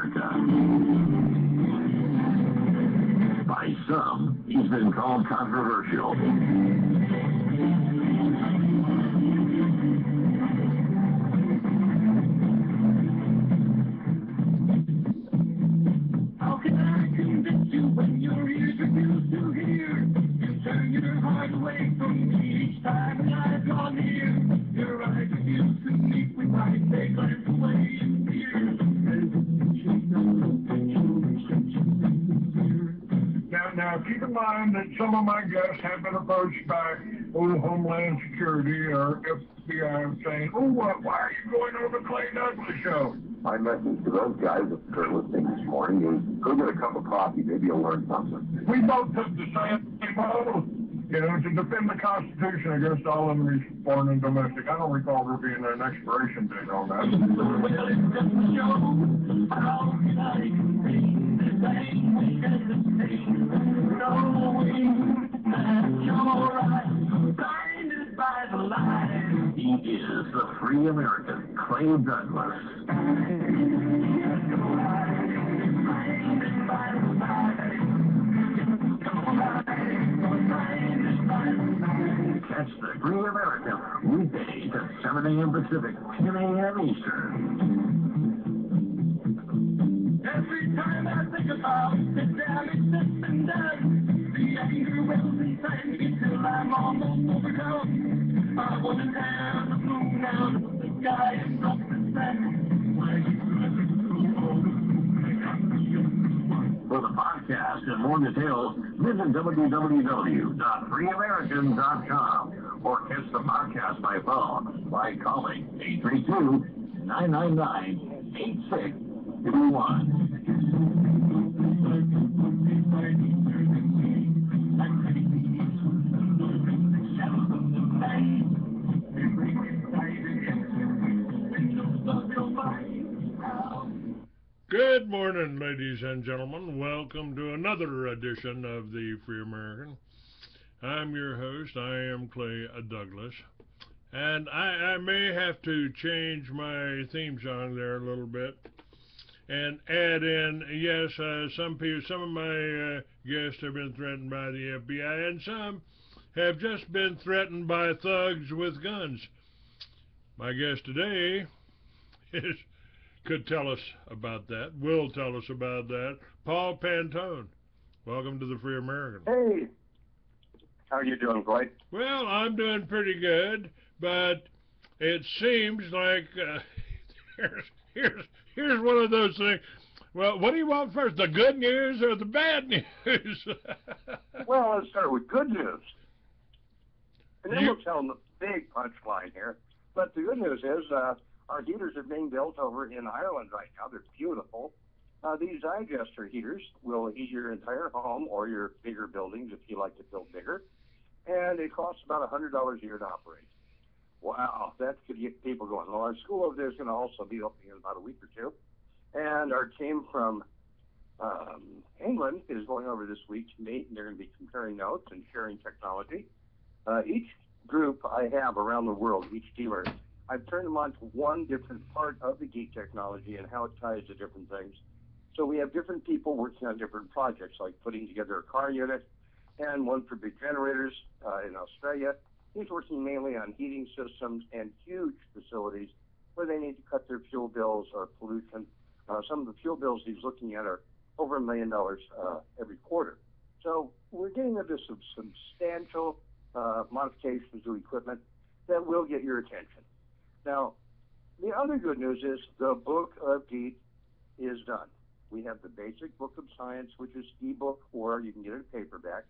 America. By some, he's been called controversial. How can I convince you when your ears refuse to hear? You turn your heart away from me each time I draw near. Your eyes refuse to meet with mine, they glance away in fear. Now, keep in mind that some of my guests have been approached by Homeland Security or FBI saying, why are you going on the Clay Douglas show? My message to those guys that are listening this morning is go get a cup of coffee. Maybe you'll learn something. We both took the same model, to defend the Constitution against all enemies, foreign and domestic. I don't recall there being an expiration date on that. Well, it's just a show. How can I contain the same as the same? Knowing that you're right, blinded by the light. He is the free American Clay Douglas. Catch the Free American weekdays at 7 a.m. Pacific, 10 a.m. Eastern. Every time I think about the damage that's been done, the anger wells inside me till I'm almost overcome. I wouldn't have the moon out of the sky and not the sun. For the podcast and more details, visit www.freeamerican.com or catch the podcast by phone by calling 832-999-8621. Good morning, ladies and gentlemen. Welcome to another edition of the Free American. I'm your host. I am Clay Douglas. And I may have to change my theme song there a little bit and add in, yes, some of my guests have been threatened by the FBI, and some have just been threatened by thugs with guns. My guest today could tell us about that, will tell us about that, Paul Pantone. Welcome to the Free American. Hey, how are you doing, Clay? Well, I'm doing pretty good, but it seems like here's one of those things. Well, what do you want first, the good news or the bad news? Well, let's start with good news. And then we'll tell them the big punchline here. But the good news is our heaters are being built over in Ireland right now. They're beautiful. These digester heaters will heat your entire home or your bigger buildings if you like to build bigger. And it costs about $100 a year to operate. Wow, that could get people going. Well, our school over there is going to also be opening in about a week or two. And our team from England is going over this week to meet, and they're going to be comparing notes and sharing technology. Each group I have around the world, each dealer, I've turned them on to one different part of the Geet technology and how it ties to different things. So we have different people working on different projects, like putting together a car unit, and one for big generators in Australia. He's working mainly on heating systems and huge facilities where they need to cut their fuel bills or pollution. Some of the fuel bills he's looking at are over $1 million every quarter. So we're getting into some substantial modifications to equipment that will get your attention. Now, the other good news is the book of Geet is done. We have the basic book of science, which is ebook, or you can get it in paperback,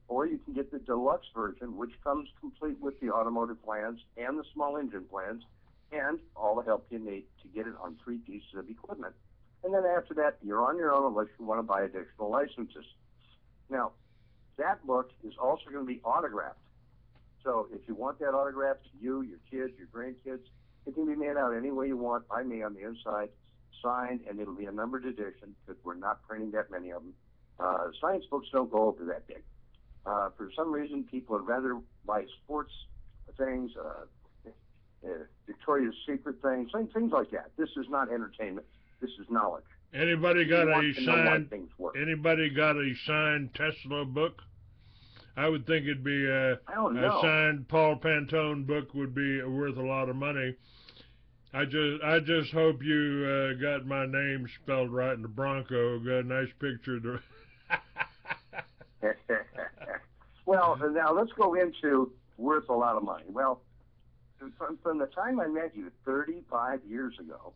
or you can get the deluxe version, which comes complete with the automotive plans and the small engine plans and all the help you need to get it on 3 pieces of equipment. And then after that, you're on your own unless you want to buy additional licenses. Now, that book is also going to be autographed. So if you want that autographed, you, your kids, your grandkids, it can be made out any way you want by me on the inside, signed, and it'll be a numbered edition because we're not printing that many of them. Science books don't go over that big. For some reason, people would rather buy sports things, Victoria's Secret things like that. This is not entertainment. This is knowledge. Anybody got You a want to know why signed? things work. Anybody got a signed Tesla book? I would think it'd be a signed Paul Pantone book would be worth a lot of money. I just hope you got my name spelled right in the Bronco. Got a nice picture. Well, now let's go into worth a lot of money. Well, from the time I met you 35 years ago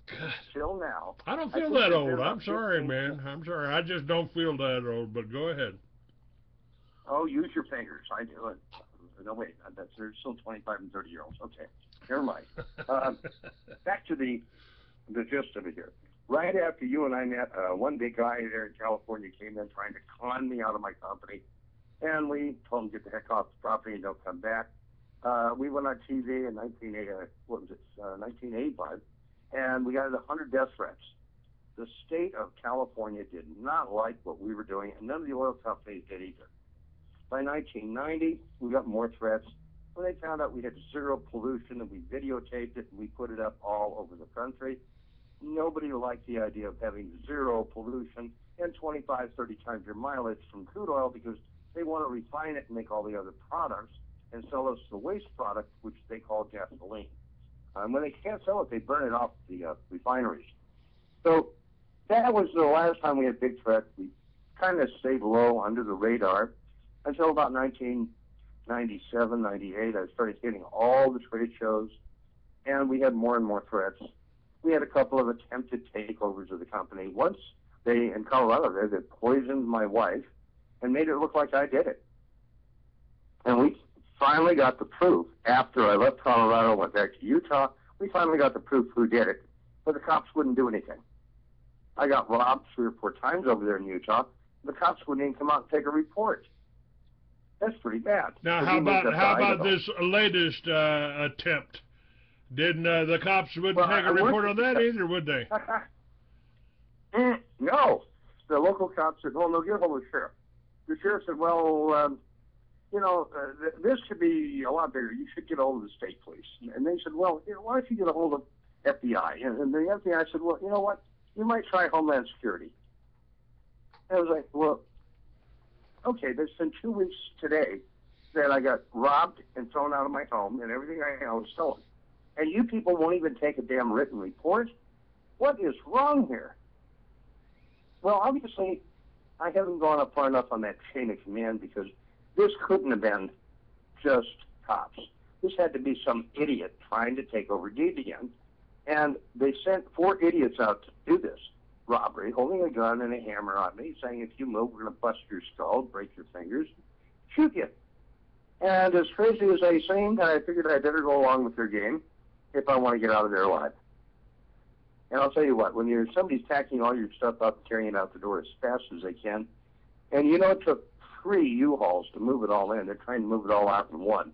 till now. I don't feel that old. I'm sorry, man. I'm sorry. I just don't feel that old, but go ahead. Oh, use your fingers. I do it. No, wait. There's still 25 and 30-year-olds. Okay. Never mind. Back to the gist of it here. Right after you and I met, one big guy there in California came in trying to con me out of my company. And we told him to get the heck off the property and don't come back. We went on TV in 1985, and we got 100 death threats. The state of California did not like what we were doing, and none of the oil companies did either. By 1990, we got more threats. When they found out we had zero pollution and we videotaped it and we put it up all over the country, nobody liked the idea of having zero pollution and 25, 30 times your mileage from crude oil because they want to refine it and make all the other products and sell us the waste product, which they call gasoline. When they can't sell it, they burn it off the refineries. So that was the last time we had big threats. We kind of stayed low under the radar until about 1997, 98. I started hitting all the trade shows, and we had more and more threats. We had a couple of attempted takeovers of the company. Once in Colorado, they poisoned my wife and made it look like I did it. And we finally got the proof. After I left Colorado and went back to Utah, we finally got the proof who did it, but the cops wouldn't do anything. I got robbed 3 or 4 times over there in Utah. The cops wouldn't even come out and take a report. That's pretty bad. Now, how about this latest attempt? Didn't the cops wouldn't take a report on that either, would they? No. The local cops said, well, no, get hold of the sheriff. The sheriff said, well, this should be a lot bigger. You should get a hold of the state police. And they said, well, why don't you get a hold of FBI? And the FBI said, well, you know what? You might try Homeland Security. And I was like, well, okay, there's been 2 weeks today that I got robbed and thrown out of my home and everything I had was stolen. And you people won't even take a damn written report? What is wrong here? Well, obviously, I haven't gone up far enough on that chain of command because this couldn't have been just cops. This had to be some idiot trying to take over Geet again. And they sent 4 idiots out to do this robbery, holding a gun and a hammer on me, saying, if you move, we're going to bust your skull, break your fingers, shoot you. And as crazy as they seemed, I figured I'd better go along with their game if I want to get out of there alive. And I'll tell you what, when somebody's packing all your stuff up and carrying it out the door as fast as they can, and you know it took 3 U-Hauls to move it all in, they're trying to move it all out in one,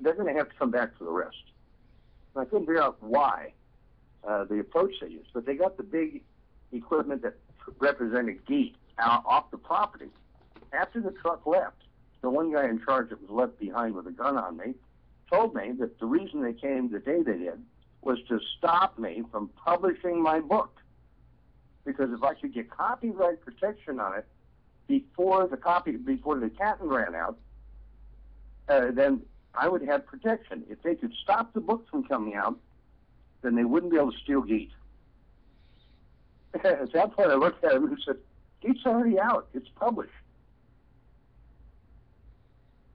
they're going to have to come back for the rest. And I couldn't figure out why, the approach they used, but they got the big equipment that represented Geet off the property. After the truck left, the one guy in charge that was left behind with a gun on me told me that the reason they came the day they did was to stop me from publishing my book. Because if I could get copyright protection on it before the patent ran out, then I would have protection. If they could stop the book from coming out, then they wouldn't be able to steal Geet. At that point, I looked at him and said, Geet's already out. It's published.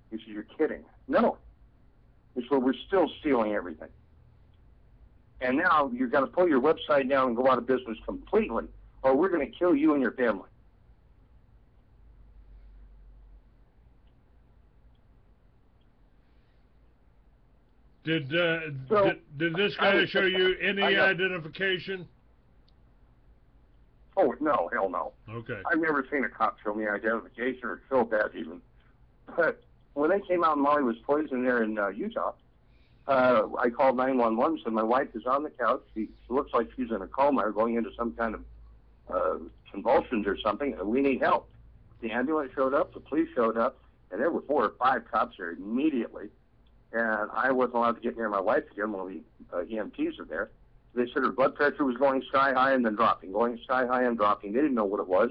He said, you're kidding. No. He said, well, we're still stealing everything. And now you've got to pull your website down and go out of business completely, or we're going to kill you and your family. Did this guy show you any identification? Oh, no, hell no. Okay. I've never seen a cop show me identification or show that even. But when they came out and Molly was poisoned there in Utah, I called 911 and said, my wife is on the couch. She looks like she's in a coma or going into some kind of convulsions or something, and we need help. The ambulance showed up, the police showed up, and there were 4 or 5 cops there immediately. And I wasn't allowed to get near my wife again while the EMTs are there. They said her blood pressure was going sky high and then dropping, going sky high and dropping. They didn't know what it was.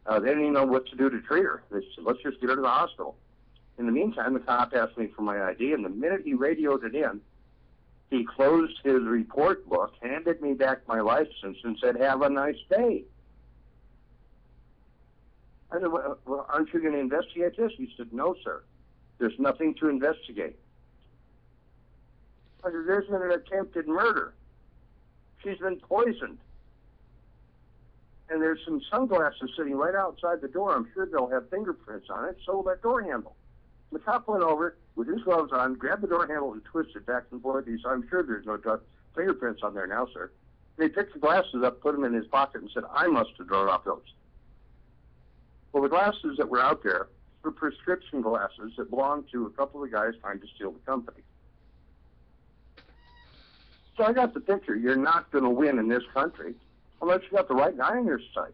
They didn't even know what to do to treat her. They said, let's just get her to the hospital. In the meantime, the cop asked me for my ID, and the minute he radioed it in, he closed his report book, handed me back my license, and said, have a nice day. I said, well, aren't you going to investigate this? He said, no, sir. There's nothing to investigate. I said, there's been an attempted murder. She's been poisoned. And there's some sunglasses sitting right outside the door. I'm sure they'll have fingerprints on it. So will that door handle. The cop went over with his gloves on, grabbed the door handle, and twisted back and forth. He said, I'm sure there's no fingerprints on there now, sir. And he picked the glasses up, put them in his pocket, and said, I must have drawn off those. Well, the glasses that were out there were prescription glasses that belonged to a couple of guys trying to steal the company. So I got the picture. You're not going to win in this country unless you got the right guy on your side.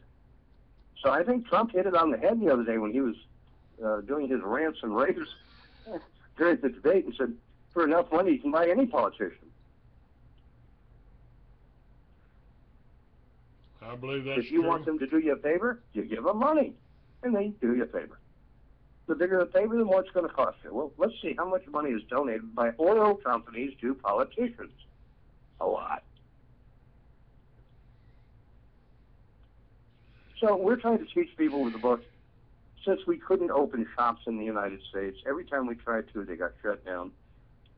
So I think Trump hit it on the head the other day when he was doing his rants and raves during the debate and said, for enough money, you can buy any politician. I believe that's If you true. want them to do you a favor, you give them money, and they do you a favor. The bigger the favor, the more it's going to cost you. Well, let's see how much money is donated by oil companies to politicians. A lot. So we're trying to teach people with the book, since we couldn't open shops in the United States, every time we tried to, they got shut down.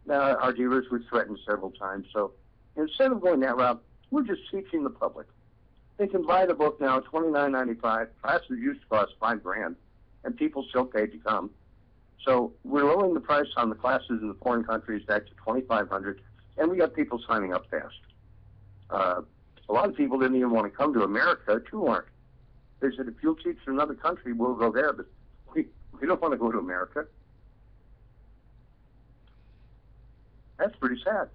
Now, our dealers were threatened several times. So instead of going that route, we're just teaching the public. They can buy the book now, $29.95. Classes used to cost $5,000, and people still paid to come. So we're lowering the price on the classes in the foreign countries back to $2,500, and we got people signing up fast. A lot of people didn't even want to come to America to learn. They said, if you'll teach in another country, we'll go there, but we don't want to go to America. That's pretty sad.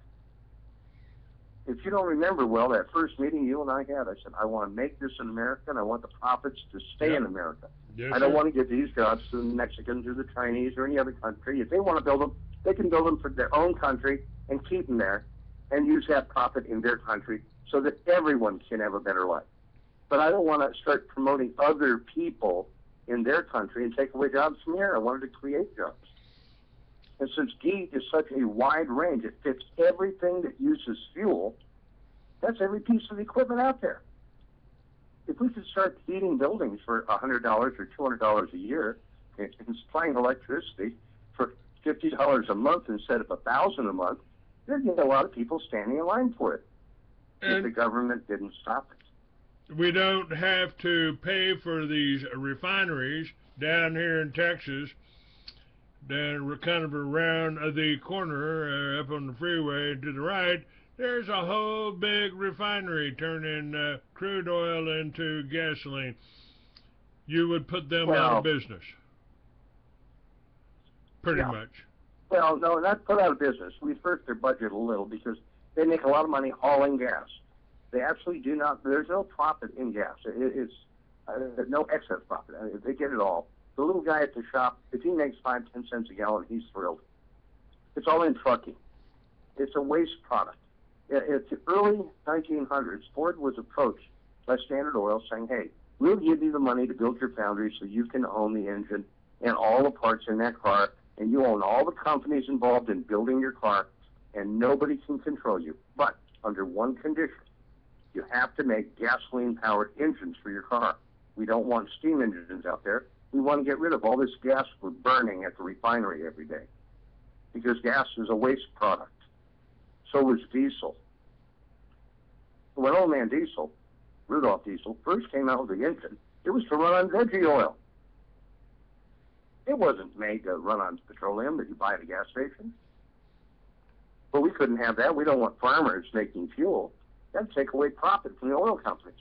If you don't remember well, that first meeting you and I had, I said, I want to make this in America, and I want the profits to stay in America. Yes, I don't sir. want to give these jobs to the Mexicans or the Chinese or any other country. If they want to build them, they can build them for their own country and keep them there and use that profit in their country so that everyone can have a better life. But I don't want to start promoting other people in their country and take away jobs from here. I wanted to create jobs. And since Geet is such a wide range, it fits everything that uses fuel. That's every piece of equipment out there. If we could start heating buildings for $100 or $200 a year and supplying electricity for $50 a month instead of $1,000 a month, there'd be a lot of people standing in line for it if the government didn't stop it. We don't have to pay for these refineries down here in Texas. Then kind of around the corner up on the freeway to the right, there's a whole big refinery turning crude oil into gasoline. You would put them out of business. Pretty much. Well, no, not put out of business. We've hurt their budget a little because they make a lot of money hauling gas. They actually do not, there's no profit in gas. It's no excess profit. I mean, they get it all. The little guy at the shop, if he makes 5-10 cents a gallon, he's thrilled. It's all in trucking. It's a waste product. At the early 1900s, Ford was approached by Standard Oil saying, hey, we'll give you the money to build your foundry so you can own the engine and all the parts in that car, and you own all the companies involved in building your car, and nobody can control you. But under one condition, you have to make gasoline-powered engines for your car. We don't want steam engines out there. We want to get rid of all this gas we're burning at the refinery every day because gas is a waste product. So is diesel. When old man Diesel, Rudolph Diesel, first came out with the engine, it was to run on veggie oil. It wasn't made to run on petroleum that you buy at a gas station. But we couldn't have that. We don't want farmers making fuel. That'd take away profit from the oil companies.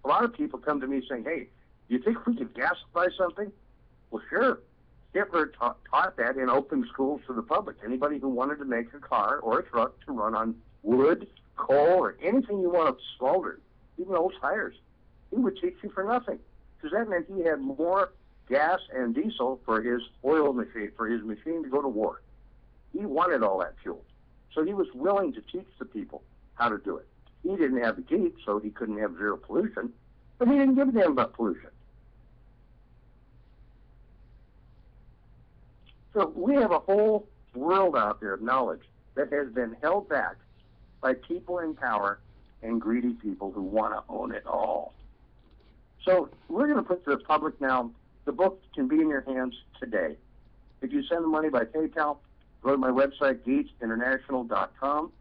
A lot of people come to me saying, hey, do you think we could gasify something? Well, sure. Hitler taught that in open schools to the public. Anybody who wanted to make a car or a truck to run on wood, coal, or anything you want to smolder, even old tires, he would teach you for nothing. Because that meant he had more gas and diesel for his oil machine, for his machine to go to war. He wanted all that fuel. So he was willing to teach the people how to do it. He didn't have the Geet, so he couldn't have zero pollution, but he didn't give a damn about pollution. So we have a whole world out there of knowledge that has been held back by people in power and greedy people who want to own it all. So we're going to put to the public now, the book can be in your hands today. If you send the money by PayPal, go to my website, geetinternational.com.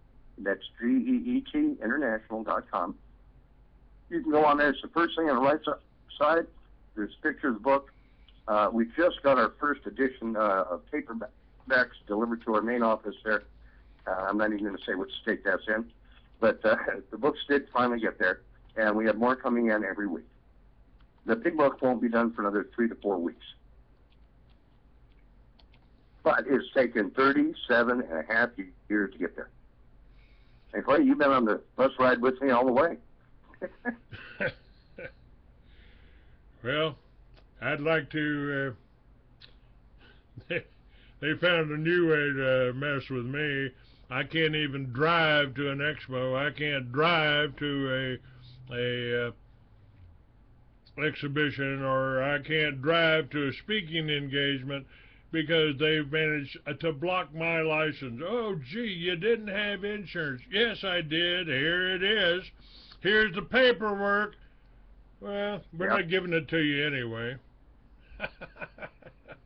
That's G-E-E-T, international.com. You can go on there. It's the first thing on the right side. There's a picture of the book. We just got our first edition of paperbacks delivered to our main office there. I'm not even going to say which state that's in. But the books did finally get there, and we have more coming in every week. The big book won't be done for another 3 to 4 weeks. But it's taken 37 and a half years to get there. And Clay, you've been on the bus ride with me all the way. Well, I'd like to, they found a new way to mess with me. I can't even drive to an expo. I can't drive to a exhibition, or I can't drive to a speaking engagement because they've managed to block my license. Oh, gee, you didn't have insurance. Yes, I did. Here it is. Here's the paperwork. Well, we're not giving it to you anyway.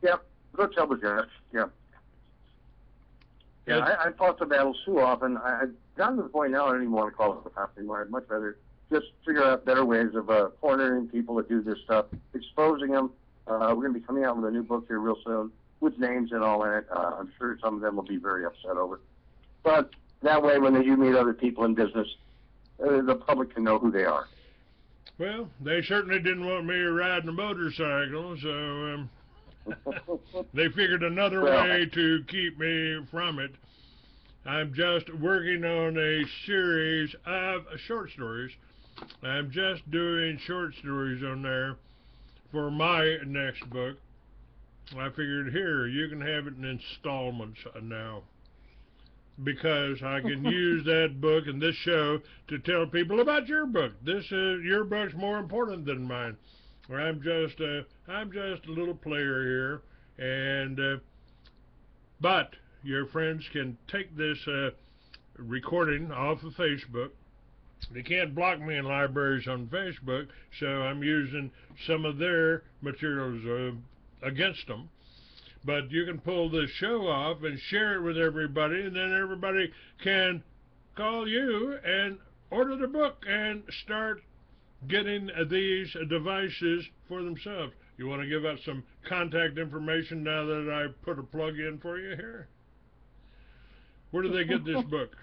Yep. Go tell the judge. Yep. Yeah, I fought the battles too often. I've gotten to the point now I don't even want to call it the cops anymore. I'd much rather just figure out better ways of cornering people that do this stuff, exposing them. We're going to be coming out with a new book here real soon with names and all in it. I'm sure some of them will be very upset over it. But that way, when you meet other people in business, the public can know who they are. Well, they certainly didn't want me riding a motorcycle, so they figured another way to keep me from it. I'm just working on a series of short stories. I'm just doing short stories on there for my next book. I figured, here, you can have it in installments now, because I can use that book and this show to tell people about your book. Your book's more important than mine. I'm just a little player here, and but your friends can take this recording off of Facebook. They can't block me in libraries on Facebook, so I'm using some of their materials against them. But you can pull this show off and share it with everybody, and then everybody can call you and order the book and start getting these devices for themselves. You want to give out some contact information now that I put a plug in for you here? Where do they get this book?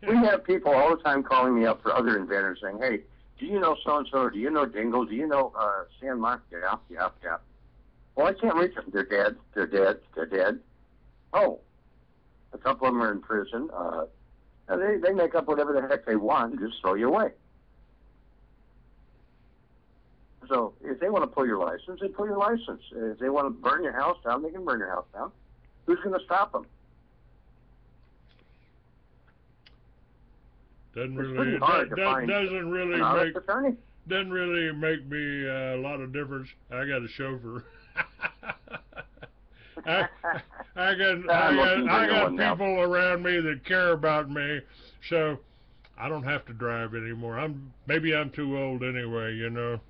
We have people all the time calling me up for other inventors saying, hey, do you know so-and-so, or do you know Dingle, do you know San Mark? Yeah. Well, I can't reach them. They're dead. Oh, a couple of them are in prison. They make up whatever the heck they want and just throw you away. So if they want to pull your license, they pull your license. If they want to burn your house down, they can burn your house down. Who's going to stop them? Doesn't really make me a lot of difference. I got a chauffeur. I got people around me that care about me, so I don't have to drive anymore. Maybe I'm too old anyway, you know.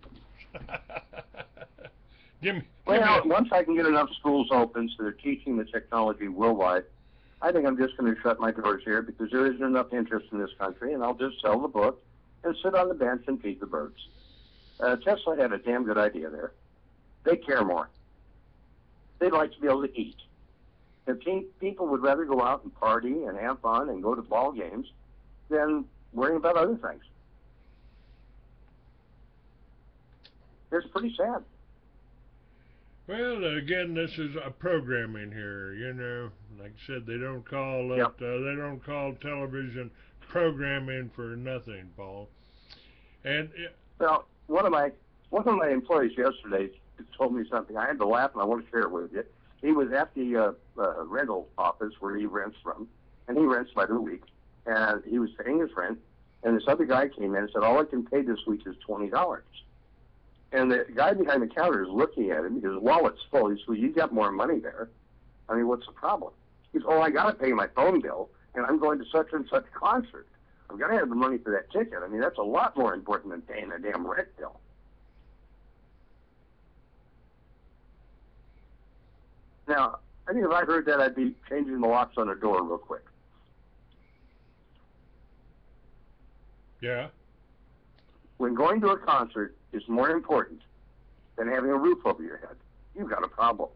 Once I can get enough schools open so they're teaching the technology worldwide, I think I'm just going to shut my doors here because there isn't enough interest in this country, and I'll just sell the book and sit on the bench and feed the birds. Tesla had a damn good idea there. They care more. They'd like to be able to eat. If people would rather go out and party and have fun and go to ball games than worrying about other things. It's pretty sad. Well, again, this is a programming here, you know. Like I said, they don't call it, they don't call television programming for nothing, Paul. And well, one of my employees yesterday told me something. I had to laugh, and I want to share it with you. he was at the rental office where he rents from, and he rents by the week, and he was paying his rent, and this other guy came in and said, all I can pay this week is $20. And the guy behind the counter is looking at him because his wallet's full. He said, well, you got more money there. I mean, what's the problem? He said, oh, I got to pay my phone bill, and I'm going to such and such concert. I've got to have the money for that ticket. I mean, that's a lot more important than paying a damn rent bill. Now, I think if I heard that, I'd be changing the locks on the door real quick. Yeah. When going to a concert is more important than having a roof over your head, you've got a problem.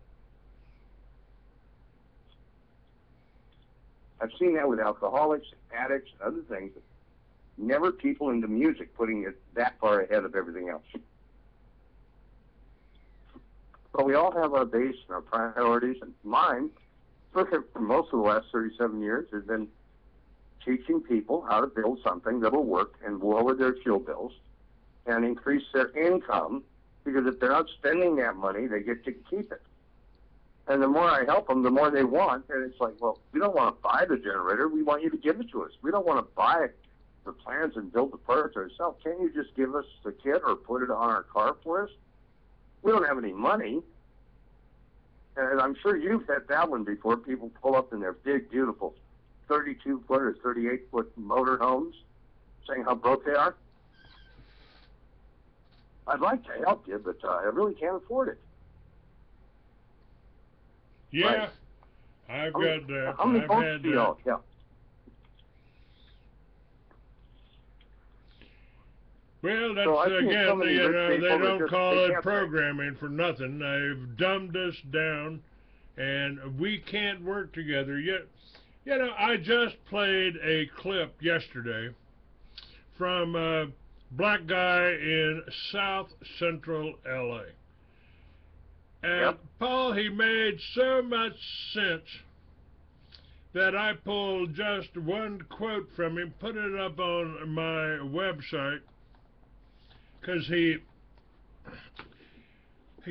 I've seen that with alcoholics, addicts, and other things. Never people into music putting it that far ahead of everything else. But we all have our base and our priorities, and mine, for most of the last 37 years, has been teaching people how to build something that will work and lower their fuel bills and increase their income, because if they're not spending that money, they get to keep it. And the more I help them, the more they want. And it's like, well, we don't want to buy the generator. We want you to give it to us. We don't want to buy the plans and build the parts ourselves. Can't you just give us the kit or put it on our car for us? We don't have any money. And I'm sure you've had that one before. People pull up in their big, beautiful 32-foot or 38-foot motor homes saying how broke they are. I'd like to help you, but I really can't afford it. Yeah, right. I've got that. How many I've folks had do y'all? Yeah. Well, that's So I've seen again, so many you rich know, they people that don't just- call they it can't programming for nothing. They've dumbed us down, and we can't work together. Yet, you know, I just played a clip yesterday from a black guy in South Central LA. And Yep. Paul, he made so much sense that I pulled just one quote from him, put it up on my website, because he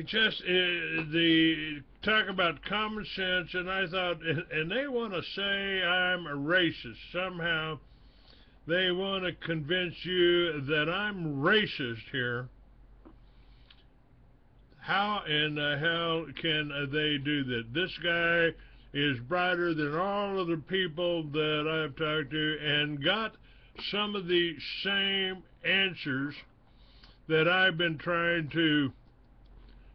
just, the talk about common sense, and I thought, and they want to say I'm a racist. Somehow they want to convince you that I'm racist here. How in the hell can they do that? This guy is brighter than all of the people that I've talked to and got some of the same answers that I've been trying to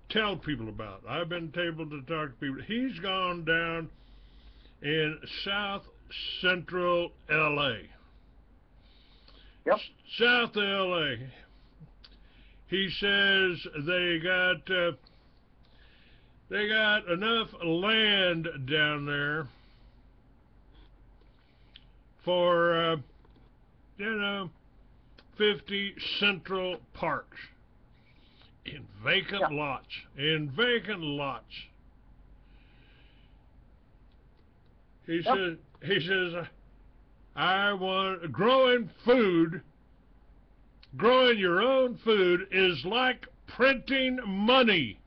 tell people about. I've been able to talk to people. He's gone down in South Central LA. Yep. South LA. He says they got enough land down there for 50 central parks in vacant lots. In vacant lots. He says I want growing food. Growing your own food is like printing money.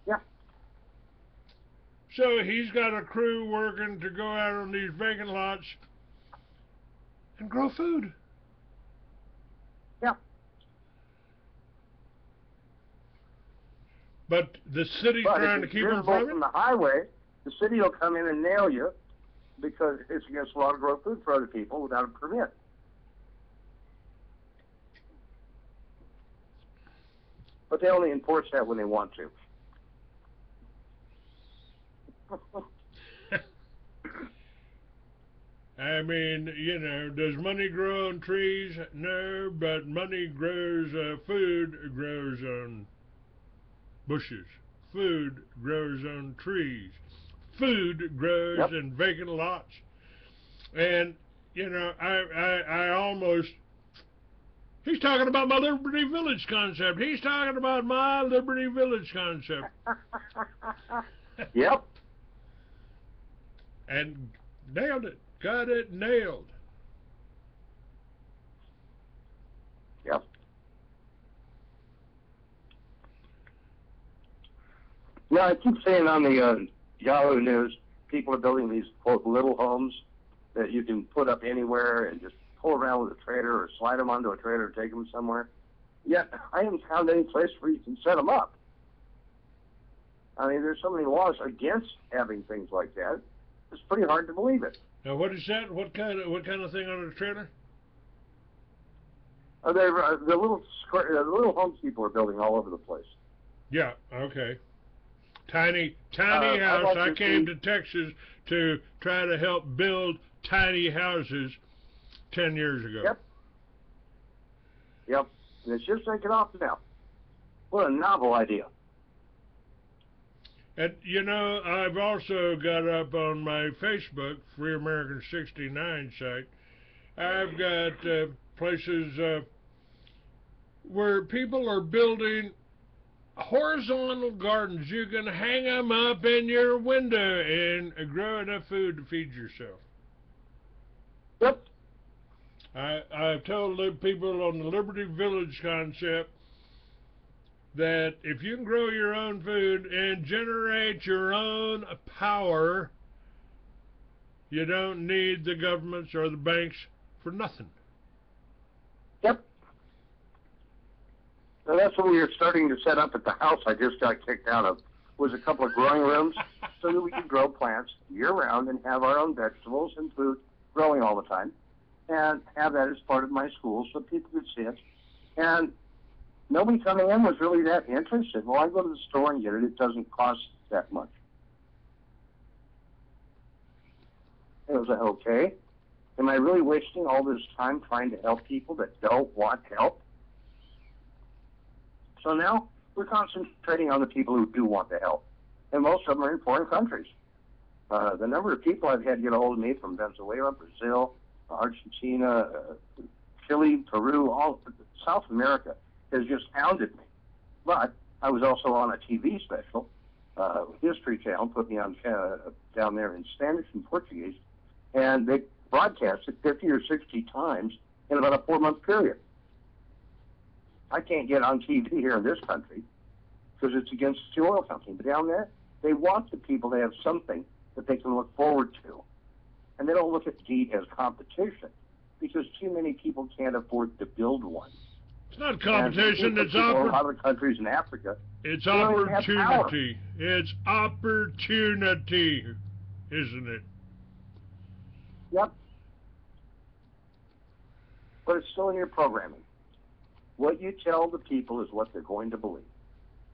Yeah. So he's got a crew working to go out on these vacant lots and grow food. Yeah. But the city's trying to keep them from it? From the highway, the city will come in and nail you because it's against the law to grow food for other people without a permit. But they only enforce that when they want to. I mean, you know, does money grow on trees? No, but money grows, food grows on bushes. Food grows on trees. Food grows in vacant lots. And, you know, I almost... He's talking about my Liberty Village concept. He's talking about my Liberty Village concept. Yep. And nailed it. Got it nailed. Yep. Yeah, I keep saying on the Yahoo News, people are building these, quote, little homes that you can put up anywhere and just pull around with a trailer or slide them onto a trailer and take them somewhere. Yet, I haven't found any place where you can set them up. I mean, there's so many laws against having things like that. It's pretty hard to believe it. Now, what is that? What kind of thing on a trailer? The little homes people are building all over the place. Yeah. Okay. Tiny house. Like I came to Texas to try to help build tiny houses 10 years ago. Yep. And it's just taking off now. What a novel idea. And, you know, I've also got up on my Facebook, Free American 69 site, I've got places where people are building horizontal gardens. You can hang them up in your window and grow enough food to feed yourself. Yep. I've told the people on the Liberty Village concept that if you can grow your own food and generate your own power, you don't need the governments or the banks for nothing. Yep. And that's what we were starting to set up at the house I just got kicked out of, was a couple of growing rooms so that we could grow plants year-round and have our own vegetables and food growing all the time, and have that as part of my school so people could see it. And nobody coming in was really that interested. Well, I go to the store and get it. It doesn't cost that much. It was like, okay, am I really wasting all this time trying to help people that don't want help? So now we're concentrating on the people who do want the help. And most of them are in foreign countries. The number of people I've had get a hold of me from Venezuela, Brazil, Argentina, Chile, Peru, all South America has just hounded me. But I was also on a TV special. History Channel put me on down there in Spanish and Portuguese, and they broadcast it 50 or 60 times in about a 4-month period. I can't get on TV here in this country because it's against the oil company. But down there, they want the people to have something that they can look forward to. And they don't look at Geet as competition because too many people can't afford to build one. It's not competition, it's a lot of countries in Africa. It's opportunity. It's opportunity, isn't it? Yep. But it's still in your programming. What you tell the people is what they're going to believe.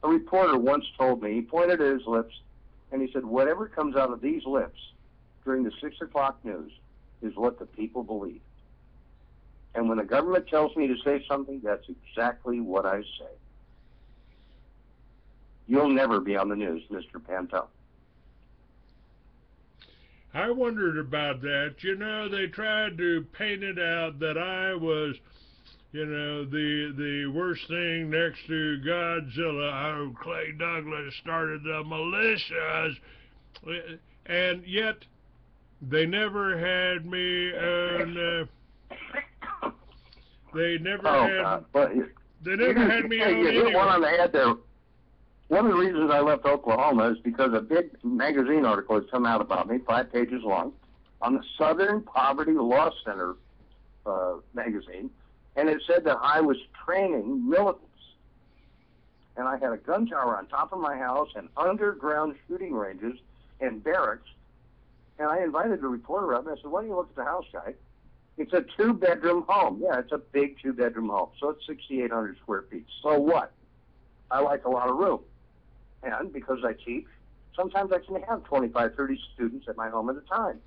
A reporter once told me, he pointed at his lips, and he said, whatever comes out of these lips during the 6 o'clock news is what the people believe. And when the government tells me to say something, that's exactly what I say. You'll never be on the news, Mr. Pantone. I wondered about that. You know, they tried to paint it out that I was, you know, the worst thing next to Godzilla. Oh, Clay Douglas started the militias. And yet, they never had me on... They never had me on you hit one on the head there. One of the reasons I left Oklahoma is because a big magazine article has come out about me, 5 pages long, on the Southern Poverty Law Center magazine, and it said that I was training militants. And I had a gun tower on top of my house and underground shooting ranges and barracks. And I invited the reporter up and I said, why don't you look at the house, guy? It's a 2-bedroom home. Yeah, it's a big 2-bedroom home. So it's 6,800 square feet. So what? I like a lot of room. And because I teach, sometimes I can have 25, 30 students at my home at a time.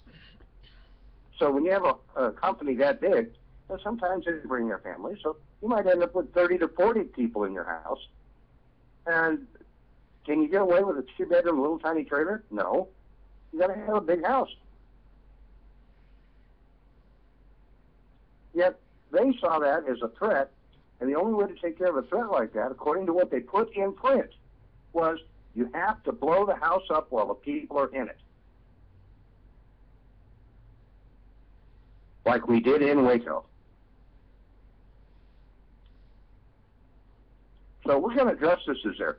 So when you have a company that big, then sometimes they bring their family. So you might end up with 30 to 40 people in your house. And can you get away with a 2-bedroom little tiny trailer? No. You got to have a big house. Yet they saw that as a threat, and the only way to take care of a threat like that, according to what they put in print, was you have to blow the house up while the people are in it. Like we did in Waco. So what kind of justice is there?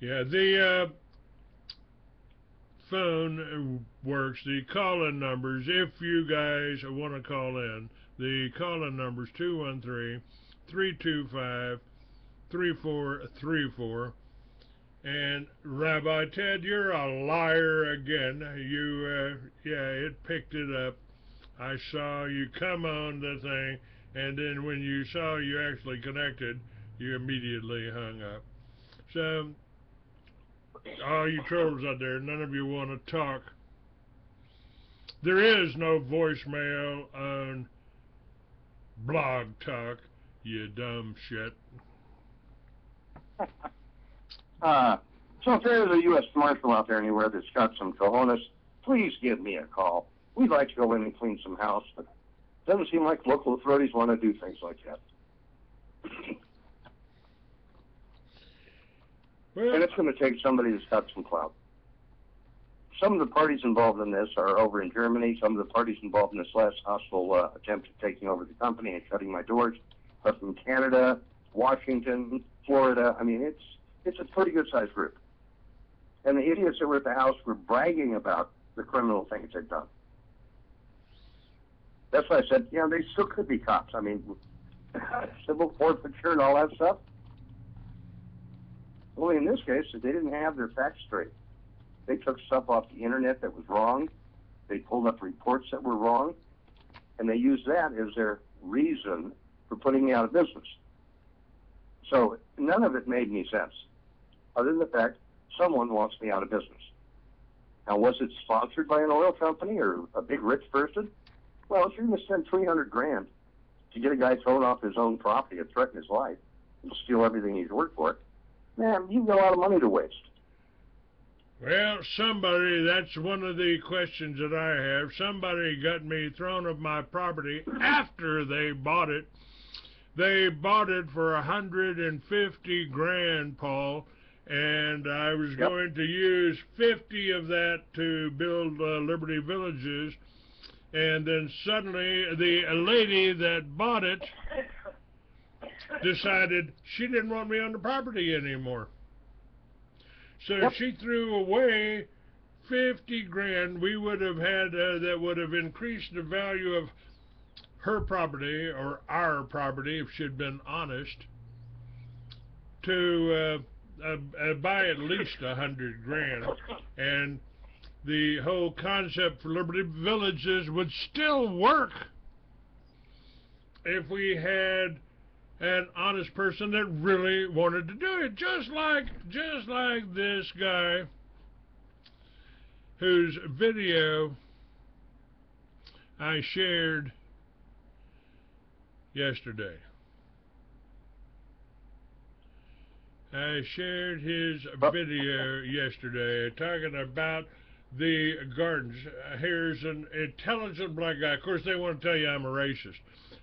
Yeah, the phone works. The call-in numbers, if you guys want to call in, the call-in numbers 213-325-3434. And Rabbi Ted, you're a liar again. It picked it up. I saw you come on the thing, and then when you saw you actually connected, you immediately hung up. So, all you trolls out there, none of you want to talk. There is no voicemail on Blog Talk, you dumb shit. So if there is a U.S. Marshal out there anywhere that's got some cojones, please give me a call. We'd like to go in and clean some house, but it doesn't seem like local authorities want to do things like that. Well, And it's going to take somebody that's got some clout. Some of the parties involved in this are over in Germany. Some of the parties involved in this last hostile attempt at taking over the company and shutting my doors are from Canada, Washington, Florida. I mean, it's a pretty good-sized group. And the idiots that were at the house were bragging about the criminal things they'd done. That's why I said, they still could be cops. I mean, civil forfeiture and all that stuff. Only in this case, they didn't have their facts straight. They took stuff off the internet that was wrong. They pulled up reports that were wrong. And they used that as their reason for putting me out of business. So none of it made any sense, other than the fact someone wants me out of business. Now, was it sponsored by an oil company or a big rich person? Well, if you're going to spend $300,000 to get a guy thrown off his own property and threaten his life and steal everything he's worked for, man, you've got a lot of money to waste. Well, that's one of the questions that I have. Somebody got me thrown off my property after they bought it. They bought it for $150,000, Paul, and I was going to use 50 of that to build Liberty Villages, and then suddenly the lady that bought it decided she didn't want me on the property anymore. So she threw away $50,000 we would have had that would have increased the value of her property or our property if she'd been honest to buy at least $100,000, and the whole concept for Liberty Villages would still work if we had an honest person that really wanted to do it, just like this guy whose video I shared yesterday. I shared his video yesterday talking about the gardens. Here's an intelligent black guy. Of course, they want to tell you I'm a racist,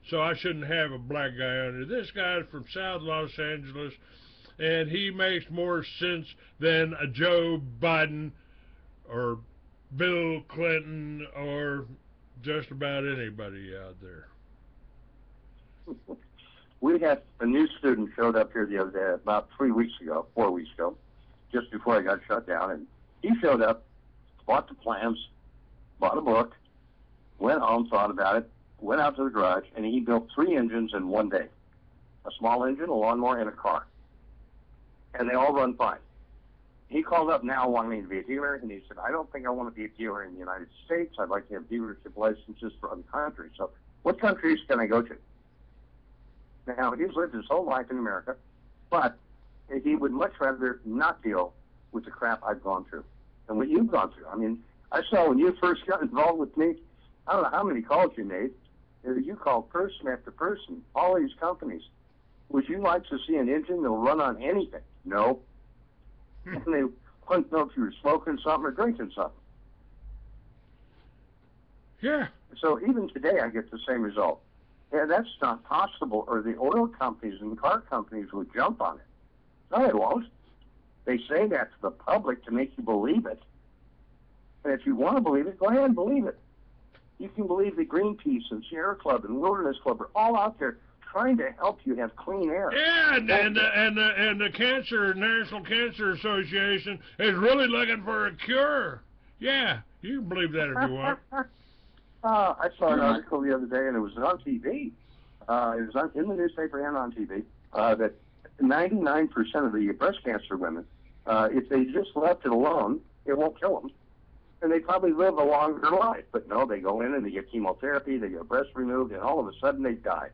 so I shouldn't have a black guy on here. This guy's from South Los Angeles, and he makes more sense than a Joe Biden or Bill Clinton or just about anybody out there. We had a new student showed up here the other day, about 4 weeks ago, just before I got shut down, and he showed up, bought the plans, bought a book, went home, thought about it, went out to the garage, and he built 3 engines in one day. A small engine, a lawnmower, and a car. And they all run fine. He called up now wanting to be a dealer, and he said, I don't think I want to be a dealer in the United States. I'd like to have dealership licenses for other countries. So what countries can I go to? Now, he's lived his whole life in America, but he would much rather not deal with the crap I've gone through and what you've gone through. I mean, I saw when you first got involved with me, I don't know how many calls you made. You called person after person, all these companies. Would you like to see an engine that'll run on anything? No. And they wanted to know if you were smoking something or drinking something. Yeah. So even today I get the same result. Yeah, that's not possible, or the oil companies and car companies would jump on it. No, they won't. They say that to the public to make you believe it. And if you want to believe it, go ahead and believe it. You can believe that Greenpeace and Sierra Club and Wilderness Club are all out there trying to help you have clean air. Yeah, and the National Cancer Association is really looking for a cure. Yeah, you can believe that if you want. I saw an article the other day, and it was on TV. It was in the newspaper and on TV, that 99% of the breast cancer women, if they just left it alone, it won't kill them. And they probably live a longer life. But no, they go in and they get chemotherapy, they get breast removed, and all of a sudden they die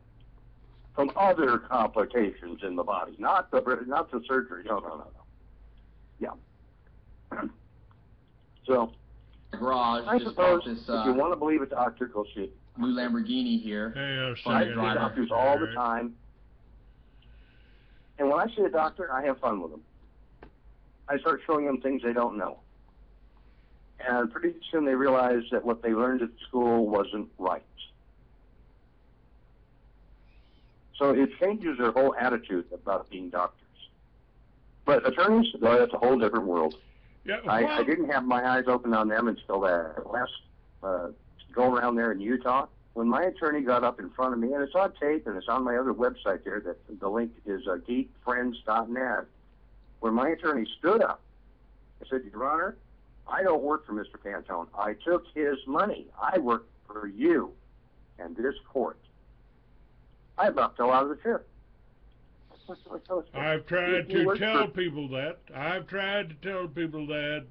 from other complications in the body, not the surgery. No. Yeah. So, Garage I just suppose bought this if you want to believe a doctor, go see it. new Lamborghini here. I see doctors all the time. And when I see a doctor, I have fun with them. I start showing them things they don't know. And pretty soon they realize that what they learned at school wasn't right. So it changes their whole attitude about being doctors. But attorneys, well, that's a whole different world. Yeah, I didn't have my eyes open on them until that last go around there in Utah. When my attorney got up in front of me, and it's on tape and it's on my other website there, that the link is geetfriends.net. When my attorney stood up, I said, Your Honor, I don't work for Mr. Pantone. I took his money. I work for you and this court. I about fell out of the chair. I've tried to tell people that.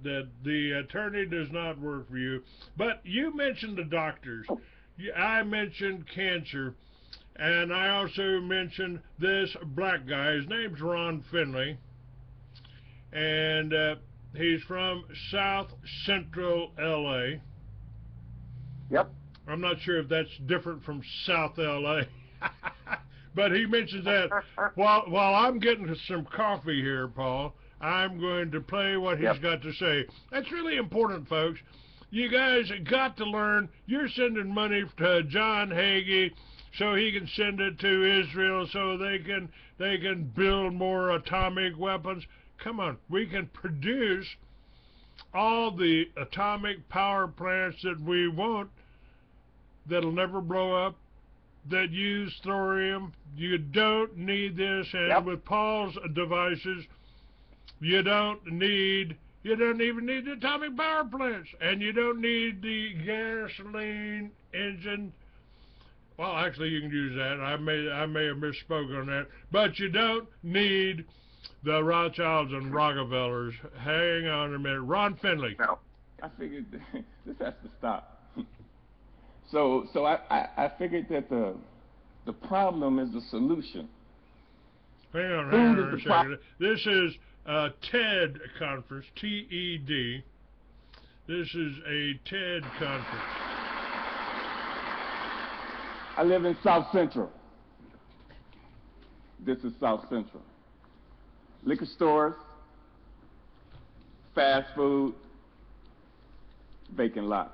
That the attorney does not work for you. But you mentioned the doctors. I mentioned cancer. And I also mentioned this black guy. His name's Ron Finley. And he's from South Central L.A. Yep. I'm not sure if that's different from South L.A. But he mentions that. While I'm getting some coffee here, Paul, I'm going to play what he's got to say. That's really important, folks. You guys got to learn. You're sending money to John Hagee so he can send it to Israel so they can build more atomic weapons. Come on, we can produce all the atomic power plants that we want that'll never blow up, that use thorium. You don't need this, and with Paul's devices, you don't even need the atomic power plants, and you don't need the gasoline engine. Well, actually, you can use that. I may have misspoke on that, but you don't need the Rothschilds and Rockefellers. Hang on a minute. Ron Finley. No. I figured this has to stop. So I figured that the problem is the solution. Hang on a second. This is a TED conference, T-E-D. This is a TED conference. I live in South Central. This is South Central. Liquor stores, fast food, vacant lots.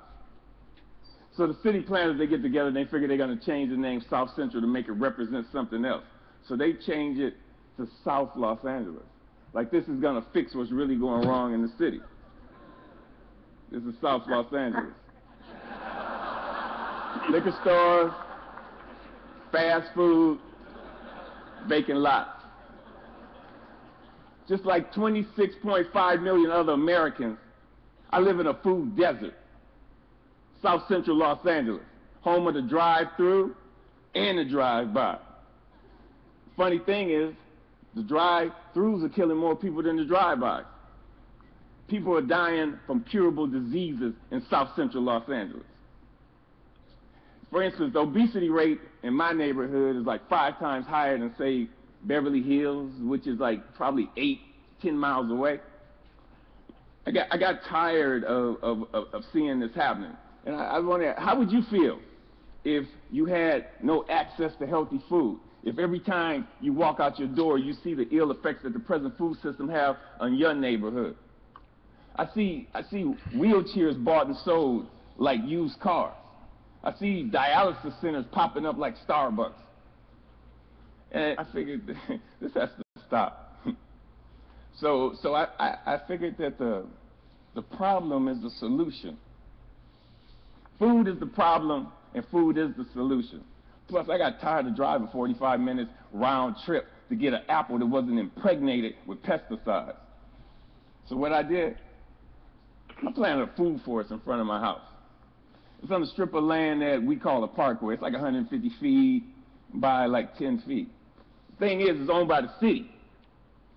So the city planners, they get together and they figure they're going to change the name South Central to make it represent something else. So they change it to South Los Angeles. Like this is going to fix what's really going wrong in the city. This is South Los Angeles. Liquor stores, fast food, vacant lots. Just like 26.5 million other Americans, I live in a food desert. South Central Los Angeles, home of the drive-through and the drive-by. Funny thing is, the drive-throughs are killing more people than the drive-bys. People are dying from curable diseases in South Central Los Angeles. For instance, the obesity rate in my neighborhood is like 5 times higher than, say, Beverly Hills, which is like probably 8-10 miles away. I got tired of seeing this happening. And I wonder, how would you feel if you had no access to healthy food? If every time you walk out your door, you see the ill effects that the present food system have on your neighborhood? I see wheelchairs bought and sold like used cars. I see dialysis centers popping up like Starbucks. And I figured this has to stop. So I figured that the problem is the solution. Food is the problem, and food is the solution. Plus, I got tired of driving 45 minutes round trip to get an apple that wasn't impregnated with pesticides. So what I did, I planted a food forest in front of my house. It's on a strip of land that we call a parkway. It's like 150 feet by like 10 feet. The thing is, it's owned by the city,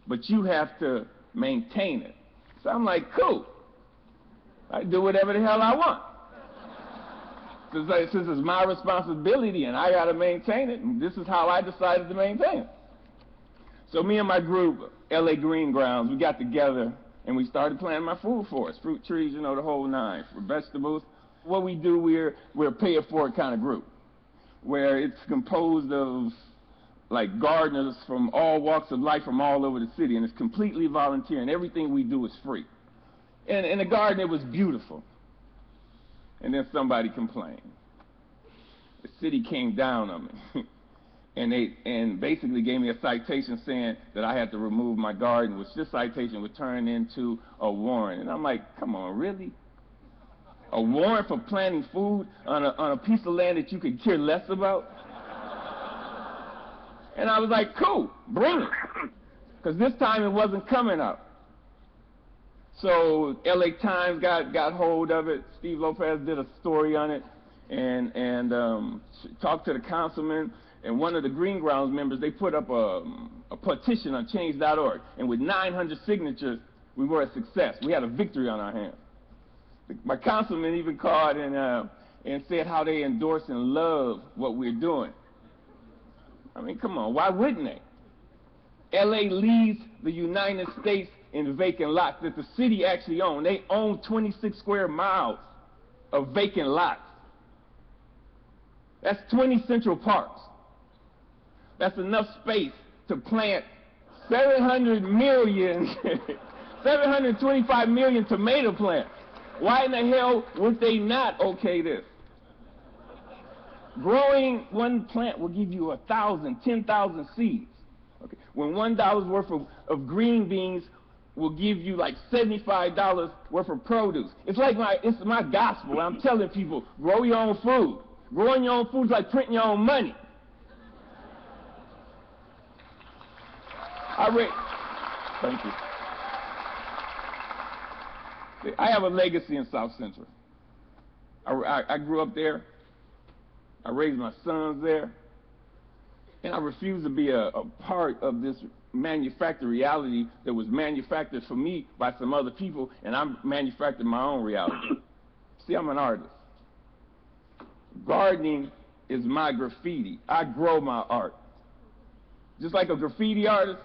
but you have to maintain it. So I'm like, cool. I do whatever the hell I want. Since it's my responsibility and I got to maintain it, and this is how I decided to maintain it. So me and my group, LA Green Grounds, we got together and we started planting my food forest, fruit trees, you know, the whole nine, for vegetables. What we do, we're a pay-it-forward kind of group, where it's composed of like gardeners from all walks of life from all over the city, and it's completely volunteer, and everything we do is free. And in the garden, it was beautiful. And then somebody complained. The city came down on me. and basically gave me a citation saying that I had to remove my garden, which this citation would turn into a warrant. And I'm like, come on, really? A warrant for planting food on a piece of land that you could care less about? And I was like, cool, bring it. Because this time it wasn't coming up. So LA Times got hold of it. Steve Lopez did a story on it and talked to the councilman. And one of the Green Grounds members, they put up a petition on change.org. And with 900 signatures, we were a success. We had a victory on our hands. My councilman even called and said how they endorse and love what we're doing. I mean, come on, why wouldn't they? LA leads the United States in vacant lots that the city actually owns. They own 26 square miles of vacant lots. That's 20 Central Parks. That's enough space to plant 700 million, 725 million tomato plants. Why in the hell would they not okay this? Growing one plant will give you 1,000, 10,000 seeds. Okay. When $1 worth of green beans will give you like $75 worth of produce. It's my gospel. I'm telling people, grow your own food. Growing your own food is like printing your own money. Thank you. I have a legacy in South Central. I grew up there. I raised my sons there. And I refuse to be a part of this manufactured reality that was manufactured for me by some other people, and I manufactured my own reality. See, I'm an artist. Gardening is my graffiti. I grow my art. Just like a graffiti artist,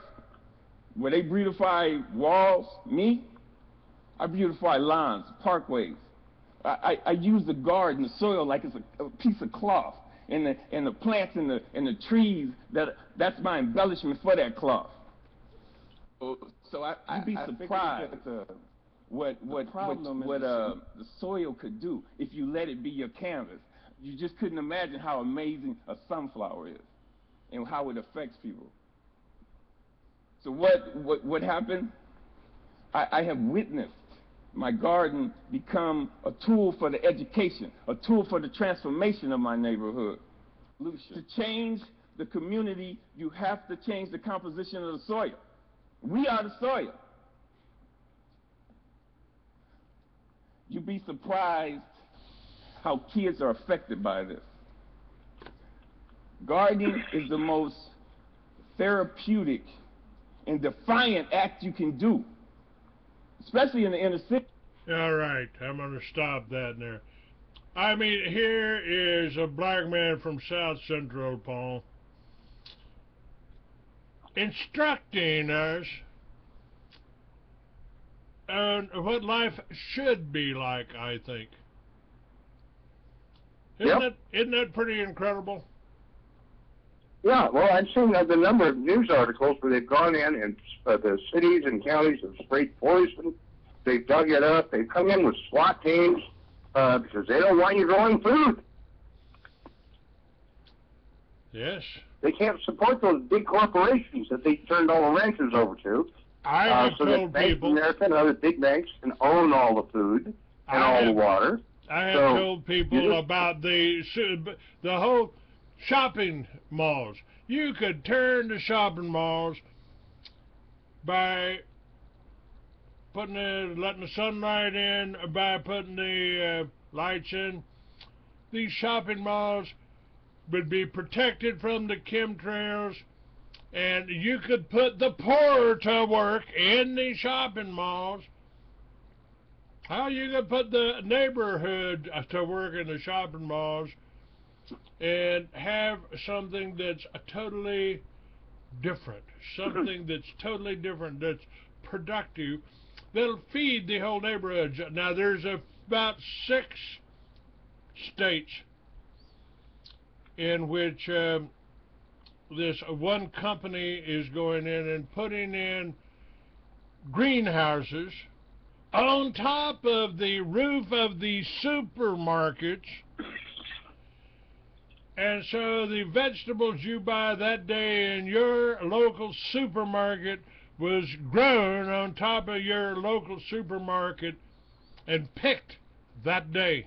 where they beautify walls, me, I beautify lawns, parkways. I use the garden, the soil, like it's a piece of cloth. And the plants and the trees, that's my embellishment for that cloth. So I'd be surprised what the soil could do if you let it be your canvas. You just couldn't imagine how amazing a sunflower is and how it affects people. So what happened? I have witnessed my garden become a tool for the education, a tool for the transformation of my neighborhood. To change the community, you have to change the composition of the soil. We are the soil. You'd be surprised how kids are affected by this. Gardening is the most therapeutic and defiant act you can do, especially in the inner city. All right, I'm going to stop that there. I mean, here is a black man from South Central, Paul, instructing us on what life should be like, I think. Isn't that pretty incredible? Yeah, well, I've seen the number of news articles where they've gone in and the cities and counties have sprayed poison. They've dug it up. They've come in with SWAT teams because they don't want you growing food. Yes. They can't support those big corporations that they turned all the ranches over to. I have so told that Bank of people, America and other big banks can own all the food and all the water. I have told people about the whole shopping malls. You could turn the shopping malls by letting the sunlight in, by putting the lights in. These shopping malls would be protected from the chemtrails, and you could put the poor to work in the shopping malls. How you could put the neighborhood to work in the shopping malls and have something that's totally different, that's productive, that'll feed the whole neighborhood. Now, there's about 6 states in which this one company is going in and putting in greenhouses on top of the roof of the supermarkets. And so the vegetables you buy that day in your local supermarket was grown on top of your local supermarket and picked that day.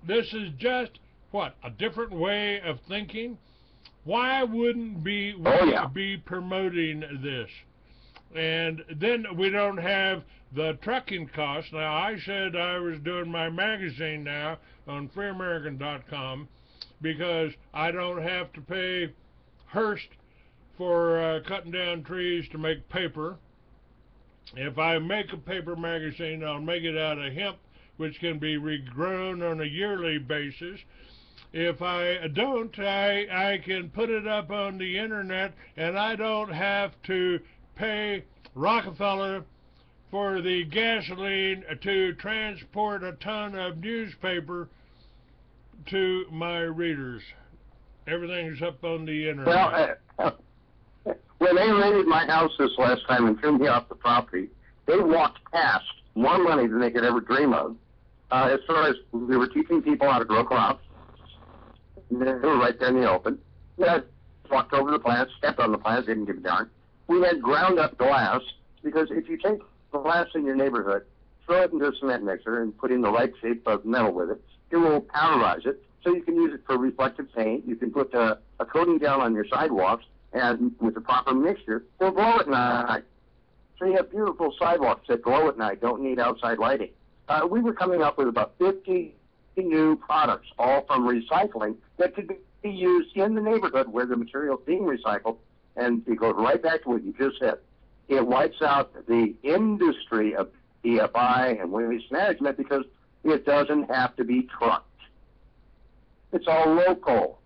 This is just, what, a different way of thinking? Why wouldn't we be promoting this? And then we don't have the trucking costs. Now, I said I was doing my magazine now on freeamerican.com because I don't have to pay Hearst for cutting down trees to make paper. If I make a paper magazine, I'll make it out of hemp, which can be regrown on a yearly basis. If I don't, I can put it up on the internet, and I don't have to pay Rockefeller for the gasoline to transport a ton of newspaper to my readers. Everything's up on the internet. Well, when they raided my house this last time and threw me off the property, they walked past more money than they could ever dream of. As far as we were teaching people how to grow crops, they were right there in the open. They walked over the plants, stepped on the plants, didn't give a darn. We had ground up glass, because if you take the glass in your neighborhood, throw it into a cement mixer and put in the right shape of metal with it, it will powderize it, so you can use it for reflective paint. You can put a coating down on your sidewalks, and with the proper mixture, they'll glow at night. So you have beautiful sidewalks that glow at night, don't need outside lighting. We were coming up with about 50 new products, all from recycling, that could be used in the neighborhood where the material is being recycled, and it goes right back to what you just said. It wipes out the industry of BFI and waste management because it doesn't have to be trucked. It's all local.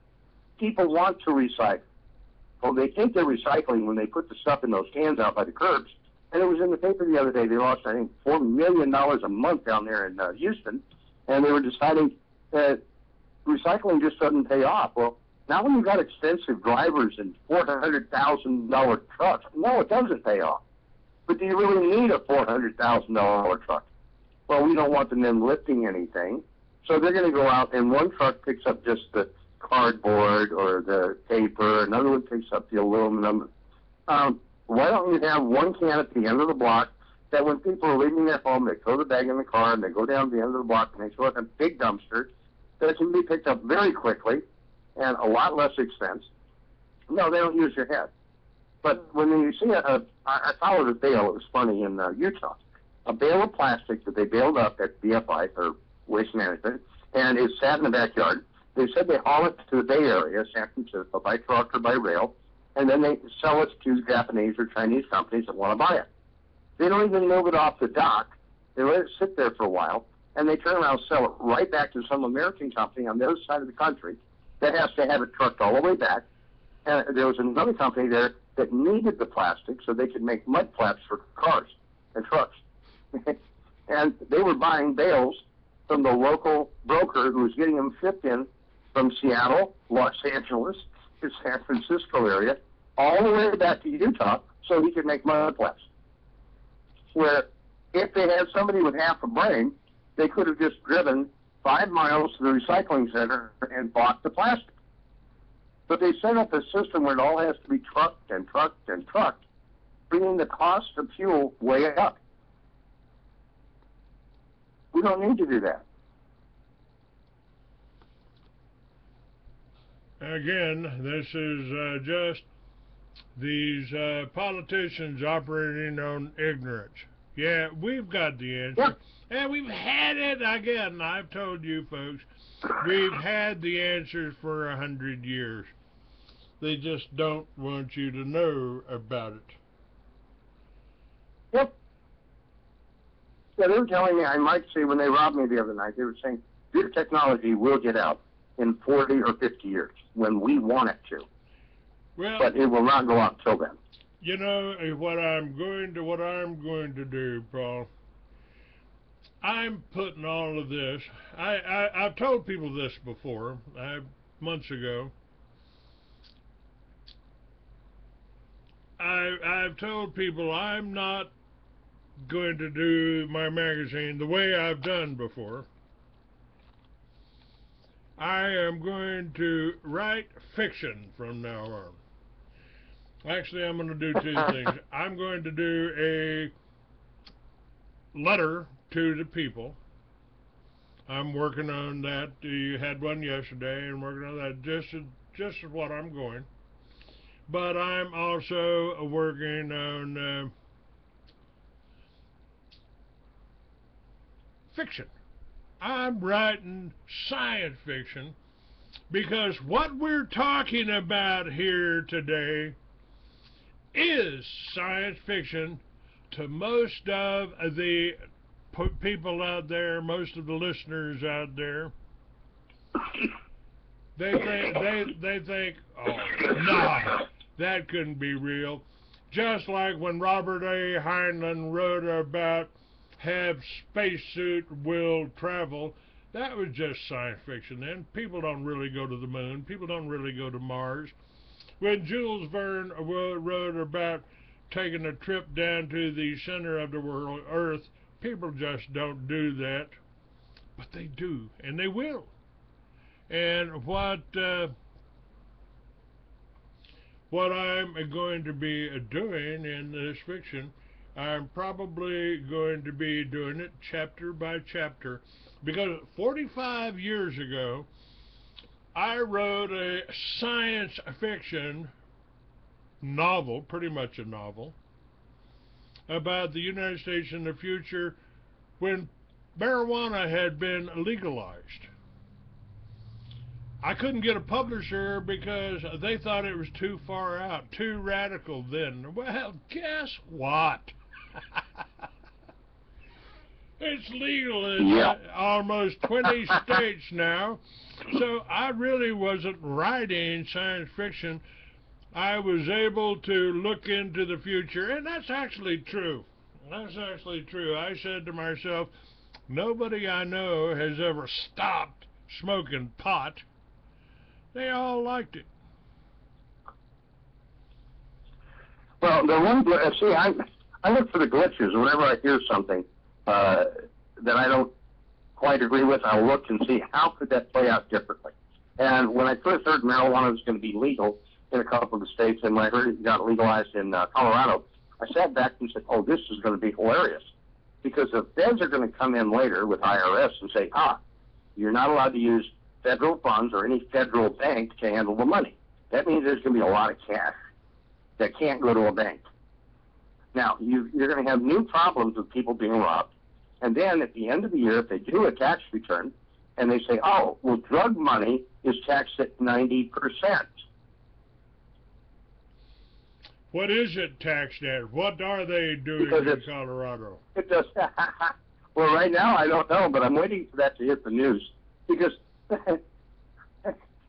People want to recycle. Well, they think they're recycling when they put the stuff in those cans out by the curbs. And it was in the paper the other day. They lost, I think, $4 million a month down there in Houston. And they were deciding that recycling just doesn't pay off. Well, now when you've got expensive drivers and $400,000 trucks, no, it doesn't pay off. But do you really need a $400,000 truck? Well, we don't want them then lifting anything. So they're going to go out, and one truck picks up just the cardboard or the paper, another one picks up the aluminum. Why don't you have one can at the end of the block that when people are leaving their home, they throw the bag in the car and they go down to the end of the block and they throw it in a big dumpster that can be picked up very quickly and a lot less expense. No, they don't use your head. But when you see I followed a bale, it was funny, in Utah, a bale of plastic that they baled up at BFI, or Waste Management, and it sat in the backyard. They said they haul it to the Bay Area, San Francisco, by truck or by rail, and then they sell it to Japanese or Chinese companies that want to buy it. They don't even move it off the dock. They let it sit there for a while, and they turn around and sell it right back to some American company on the other side of the country that has to have it trucked all the way back. And there was another company there that needed the plastic so they could make mud flaps for cars and trucks. And they were buying bales from the local broker who was getting them shipped in from Seattle, Los Angeles, the San Francisco area, all the way back to Utah so he could make mud flaps. Where if they had somebody with half a brain, they could have just driven 5 miles to the recycling center and bought the plastic. But they set up a system where it all has to be trucked and trucked and trucked, bringing the cost of fuel way up. We don't need to do that. Again, this is just these politicians operating on ignorance. Yeah, we've got the answer. Yep. And we've had it again. I've told you folks, we've had the answers for 100 years. They just don't want you to know about it. Yep. Yeah, they were telling me, I might say when they robbed me the other night, they were saying, your technology will get out in 40 or 50 years when we want it to. Well, but it will not go out till then. You know what I'm going to do, Paul. I'm putting all of this. I've told people this before. Months ago. I've told people I'm not going to do my magazine the way I've done before. I am going to write fiction from now on. Actually, I'm going to do two things. I'm going to do a letter to the people. I'm working on that. You had one yesterday, and working on that. Just what I'm going. But I'm also working on fiction. I'm writing science fiction because what we're talking about here today is science fiction to most of the people out there, most of the listeners out there. They think, oh, no, that couldn't be real. Just like when Robert A. Heinlein wrote about have spacesuit will travel, that was just science fiction then. People don't really go to the moon. People don't really go to Mars. When Jules Verne wrote about taking a trip down to the center of the world, Earth, people just don't do that. But they do, and they will. And what I'm going to be doing in this fiction, I'm probably going to be doing it chapter by chapter, because 45 years ago, I wrote a science fiction novel, pretty much a novel, about the United States in the future when marijuana had been legalized. I couldn't get a publisher because they thought it was too far out, too radical then. Well, guess what? It's legal in almost 20 states now. So I really wasn't writing science fiction. I was able to look into the future, and that's actually true. That's actually true. I said to myself, nobody I know has ever stopped smoking pot. They all liked it. Well, the one, see, I look for the glitches whenever I hear something that I don't quite agree with. I'll look and see how could that play out differently. And when I first heard marijuana was going to be legal in a couple of the states, and when I heard it got legalized in Colorado, I sat back and said, oh, this is going to be hilarious. Because the feds are going to come in later with IRS and say, you're not allowed to use federal funds or any federal bank to handle the money. That means there's going to be a lot of cash that can't go to a bank. Now, you're going to have new problems with people being robbed. And then at the end of the year, if they do a tax return and they say, oh, well, drug money is taxed at 90%. What is it taxed at? What are they doing in Colorado? It does. Well, right now, I don't know, but I'm waiting for that to hit the news. Because if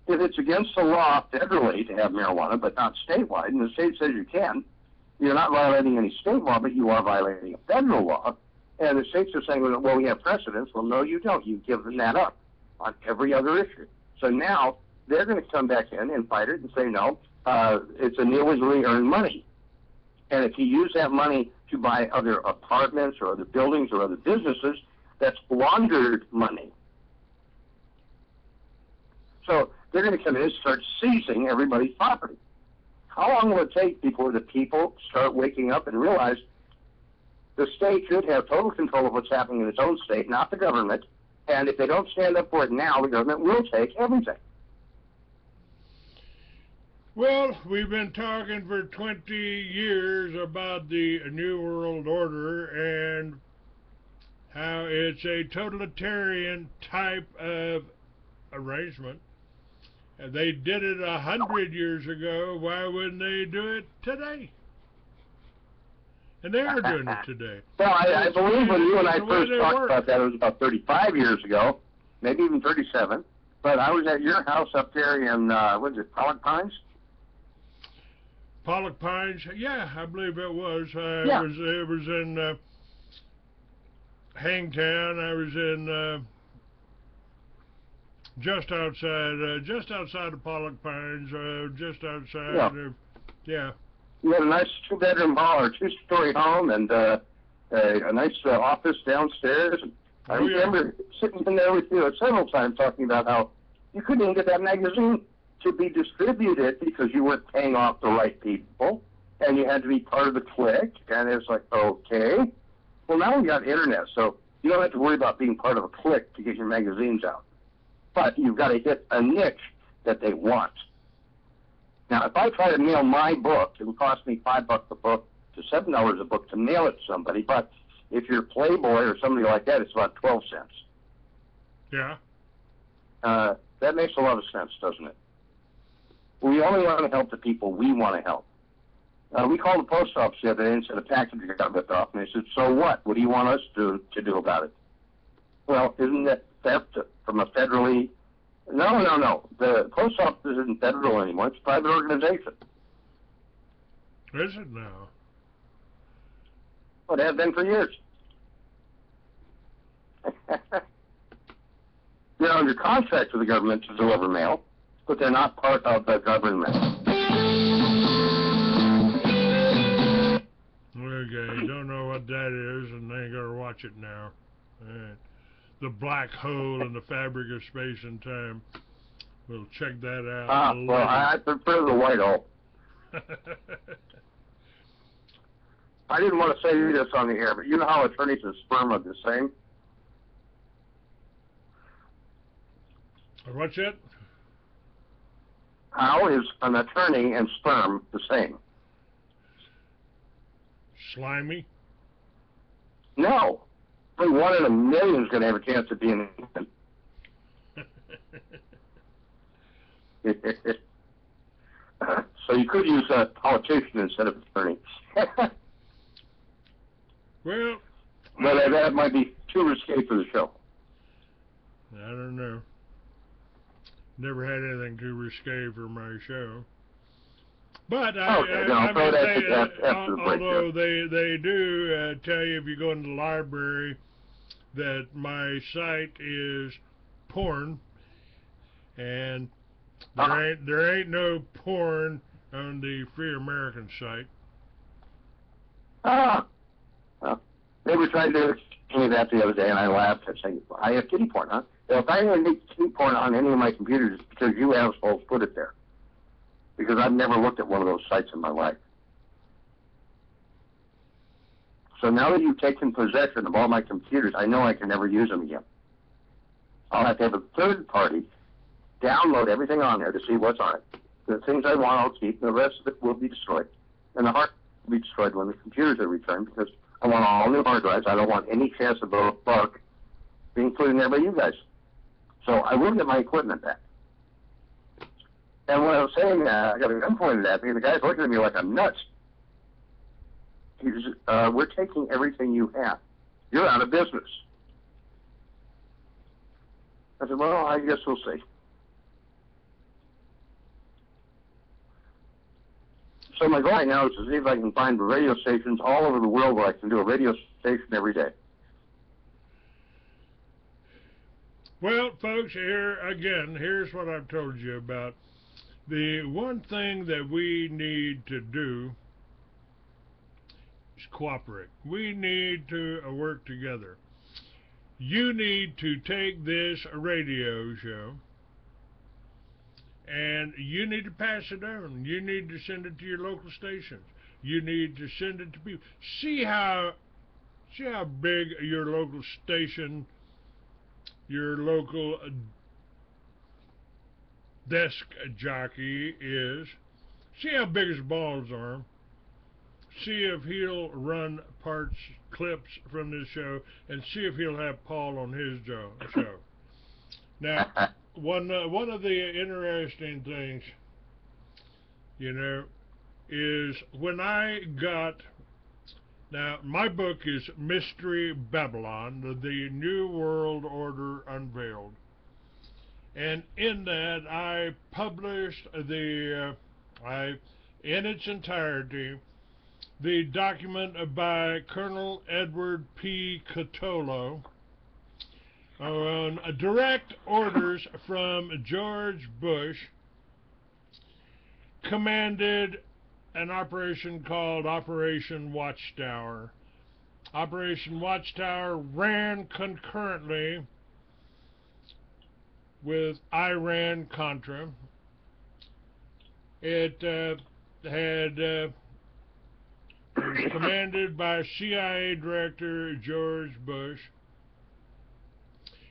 it's against the law federally to have marijuana, but not statewide, and the state says you can, you're not violating any state law, but you are violating a federal law. And the states are saying, well, we have precedents. Well, no, you don't. You've given that up on every other issue. So now they're going to come back in and fight it and say, no, it's an illegally earned money. And if you use that money to buy other apartments or other buildings or other businesses, that's laundered money. So they're going to come in and start seizing everybody's property. How long will it take before the people start waking up and realize the state should have total control of what's happening in its own state, not the government, and if they don't stand up for it now, the government will take everything. Well, we've been talking for 20 years about the New World Order and how it's a totalitarian type of arrangement. And they did it 100 years ago. Why wouldn't they do it today? And they are doing it today. Well, I believe when you and I It's the way first they talked work. about that, it was about 35 years ago, maybe even 37. But I was at your house up there in, what is it, Pollock Pines? Pollock Pines, yeah, I believe it was. Yeah. It was in Hangtown. I was in just outside of Pollock Pines, just outside Yeah. of, yeah. You had a nice two-bedroom hall or two-story home and a nice office downstairs. I Oh, yeah. remember sitting in there with you several times talking about how you couldn't even get that magazine to be distributed because you weren't paying off the right people, and you had to be part of the clique, and it's like, okay. Well, now we got internet, so you don't have to worry about being part of a clique to get your magazines out. But you've got to hit a niche that they want. Now, if I try to mail my book, it would cost me $5 a book to $7 a book to mail it to somebody, but if you're Playboy or somebody like that, it's about 12 cents. Yeah. That makes a lot of sense, doesn't it? We only want to help the people we want to help. We called the post office the other day and said a package got ripped off, and they said, so what? What do you want us to do about it? Well, isn't that theft from a federally... No. The post office isn't federal anymore. It's a private organization. Is it now? Well, it has been for years. They're under contract with the government to deliver mail, but they're not part of the government. Okay, don't know what that is, and they ain't gonna watch it now. Alright. The black hole in the fabric of space and time. We'll check that out. Well, I prefer the white hole. I didn't want to say this on the air, but you know how attorneys and sperm are the same? What's it? How is an attorney and sperm the same? Slimy? No. Only 1 in a million is going to have a chance of being an So you could use a politician instead of attorney. Well, But that might be too risque for the show. I don't know. Never had anything too risque for my show. But although they do tell you if you go into the library that my site is porn, and there ain't no porn on the Free American site. They were trying to tell me that the other day, and I laughed. I said, I have kitty porn, huh? If I have kitty porn on any of my computers, it's because you assholes put it there. Because I've never looked at one of those sites in my life. So now that you've taken possession of all my computers, I know I can never use them again. I'll have to have a third party download everything on there to see what's on it. The things I want I'll keep, and the rest of it will be destroyed. And the hard will be destroyed when the computers are returned, because I want all new hard drives. I don't want any chance of a bug being put in there by you guys. So I will get my equipment back. And when I was saying that, I got a gun pointed at me, and the guy's looking at me like I'm nuts. He says, we're taking everything you have. You're out of business. I said, well, I guess we'll see. So my goal right now is to see if I can find radio stations all over the world where I can do a radio station every day. Well, folks, here's what I've told you about. The one thing that we need to do is cooperate. We need to work together. You need to take this radio show and you need to pass it on. You need to send it to your local stations. You need to send it to people. See how big your local station, your local desk jockey is. See how big his balls are. See if he'll run clips from this show, and see if he'll have Paul on his show. Now, one of the interesting things, you know, is when I got, now my book is Mystery Babylon, the New World Order Unveiled. And in that I published in its entirety, the document by Colonel Edward P. Catolo on direct orders from George Bush, commanded an operation called Operation Watchtower. Operation Watchtower ran concurrently with Iran-Contra. It was commanded by CIA Director George Bush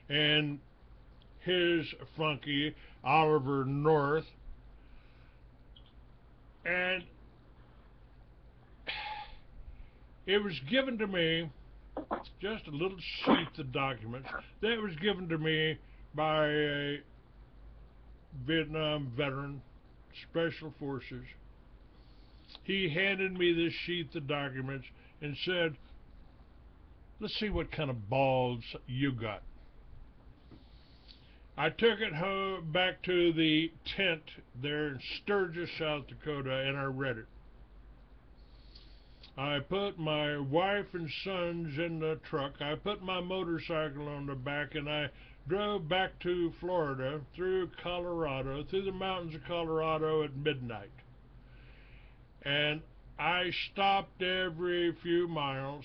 and his flunky Oliver North. And it was given to me, just a little sheath of documents, that was given to me by a Vietnam veteran, Special Forces. He handed me this sheath of documents and said, let's see what kind of balls you got. I took it home back to the tent there in Sturgis, South Dakota, and I read it. I put my wife and sons in the truck. I put my motorcycle on the back, and I drove back to Florida, through Colorado, through the mountains of Colorado at midnight. And I stopped every few miles,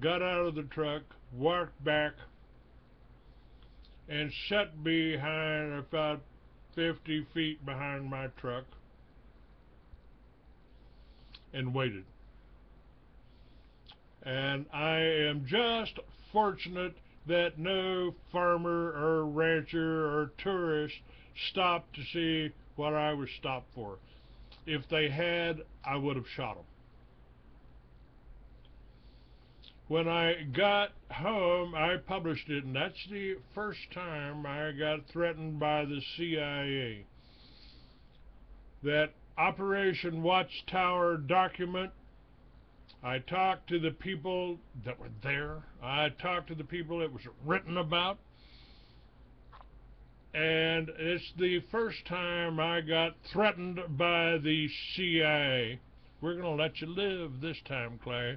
got out of the truck, walked back, and sat behind about 50 feet behind my truck and waited. And I am just fortunate that no farmer or rancher or tourist stopped to see what I was stopped for. If they had, I would have shot them. When I got home, I published it, and that's the first time I got threatened by the CIA. That Operation Watchtower document, I talked to the people that were there. I talked to the people it was written about. And it's the first time I got threatened by the CIA. We're going to let you live this time, Clay.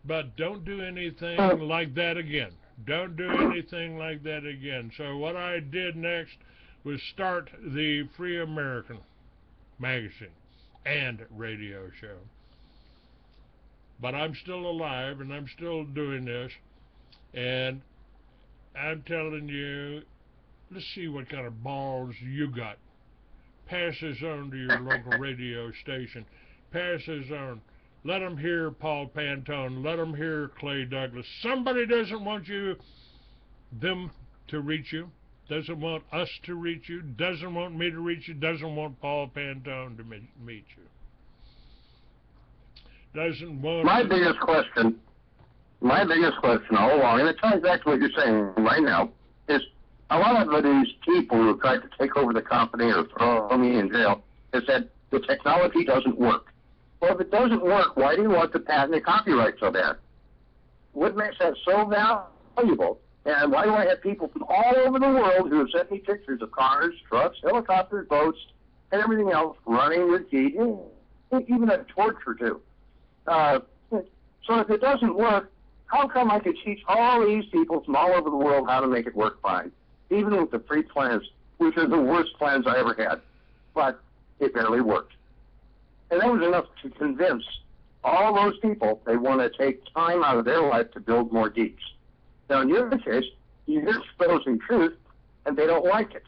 But don't do anything like that again. Don't do anything like that again. So what I did next was start the Free American magazine and radio show. But I'm still alive, and I'm still doing this. And I'm telling you, let's see what kind of balls you got. Pass this on to your local radio station. Pass this on. Let them hear Paul Pantone. Let them hear Clay Douglas. Somebody doesn't want them to reach you, doesn't want us to reach you, doesn't want me to reach you, doesn't want Paul Pantone to meet you. Doesn't want... My biggest question all along, and it ties back to what you're saying right now, is a lot of these people who tried to take over the company or throw me in jail has said the technology doesn't work. Well, if it doesn't work, why do you want the patent and copyright so bad? What makes that so valuable? And why do I have people from all over the world who have sent me pictures of cars, trucks, helicopters, boats, and everything else running with Geet, even a torch or two? So if it doesn't work, how come I could teach all these people from all over the world how to make it work fine, even with the free plans, which are the worst plans I ever had? But it barely worked. And that was enough to convince all those people they want to take time out of their life to build more Geets. Now, in your case, you're exposing truth, and they don't like it.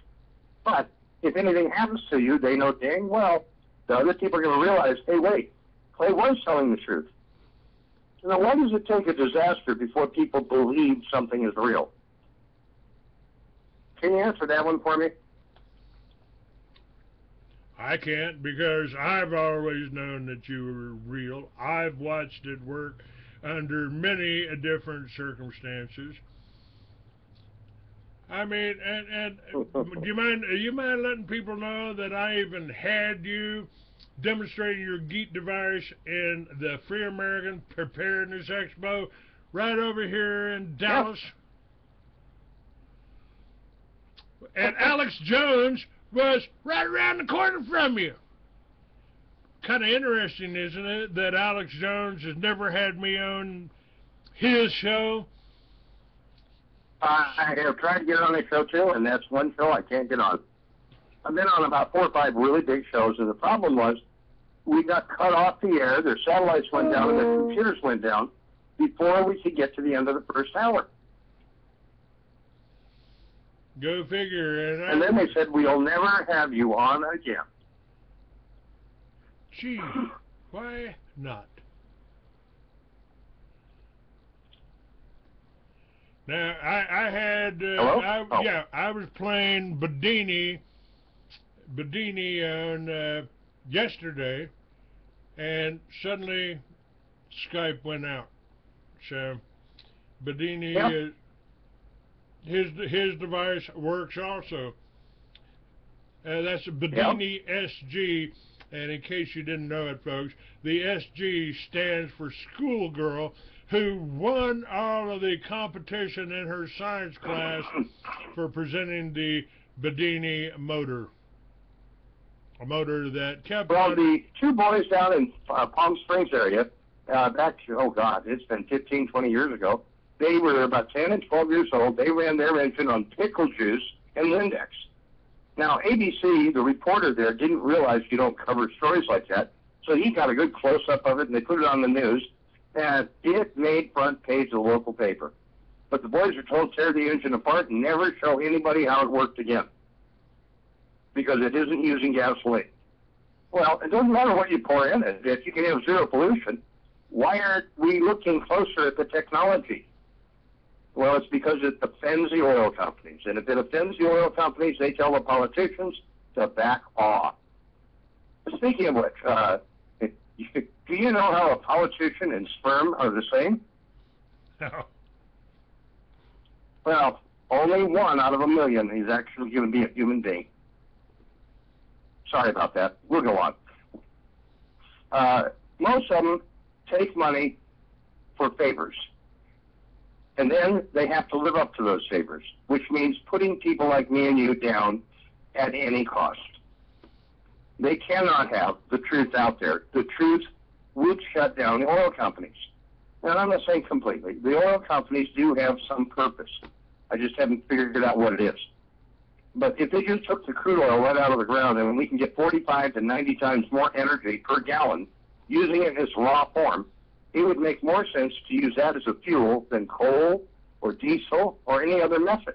But if anything happens to you, they know dang well the other people are going to realize, hey, wait, Clay was telling the truth. Now, why does it take a disaster before people believe something is real? Can you answer that one for me? I can't because I've always known that you were real. I've watched it work under many different circumstances. I mean, and do you mind letting people know that I even had you demonstrating your Geet device in the Free American Preparedness Expo right over here in Dallas? And Alex Jones was right around the corner from you. Kind of interesting, isn't it, that Alex Jones has never had me on his show? I have tried to get on a show too, and that's one show I can't get on. I've been on about 4 or 5 really big shows, and the problem was we got cut off the air, their satellites went down, and their computers went down before we could get to the end of the first hour. Go figure. And then they said, we'll never have you on again. Gee, why not? Now, I had, Hello? I was playing Bedini on yesterday, and suddenly Skype went out. So Bedini, his device works also. That's Bedini SG, and in case you didn't know it, folks, the SG stands for schoolgirl who won all of the competition in her science class for presenting the Bedini motor. A motor that kept... Well, the 2 boys down in Palm Springs area, back, it's been 15, 20 years ago, they were about 10 and 12 years old. They ran their engine on pickle juice and Lindex. Now, ABC, the reporter there, didn't realize you don't cover stories like that, so he got a good close-up of it, and they put it on the news, and it made front page of the local paper. But the boys were told to tear the engine apart and never show anybody how it worked again, because it isn't using gasoline. Well, it doesn't matter what you pour in it. If you can have zero pollution, why aren't we looking closer at the technology? Well, it's because it offends the oil companies. And if it offends the oil companies, they tell the politicians to back off. Speaking of which, do you know how a politician and sperm are the same? No. Well, only 1 out of 1 million is actually going to be a human being. Sorry about that. We'll go on. Most of them take money for favors. And then they have to live up to those favors, which means putting people like me and you down at any cost. They cannot have the truth out there. The truth would shut down the oil companies. And I'm not saying completely. The oil companies do have some purpose. I just haven't figured out what it is. But if they just took the crude oil right out of the ground and we can get 45 to 90 times more energy per gallon using it in its raw form, it would make more sense to use that as a fuel than coal or diesel or any other method.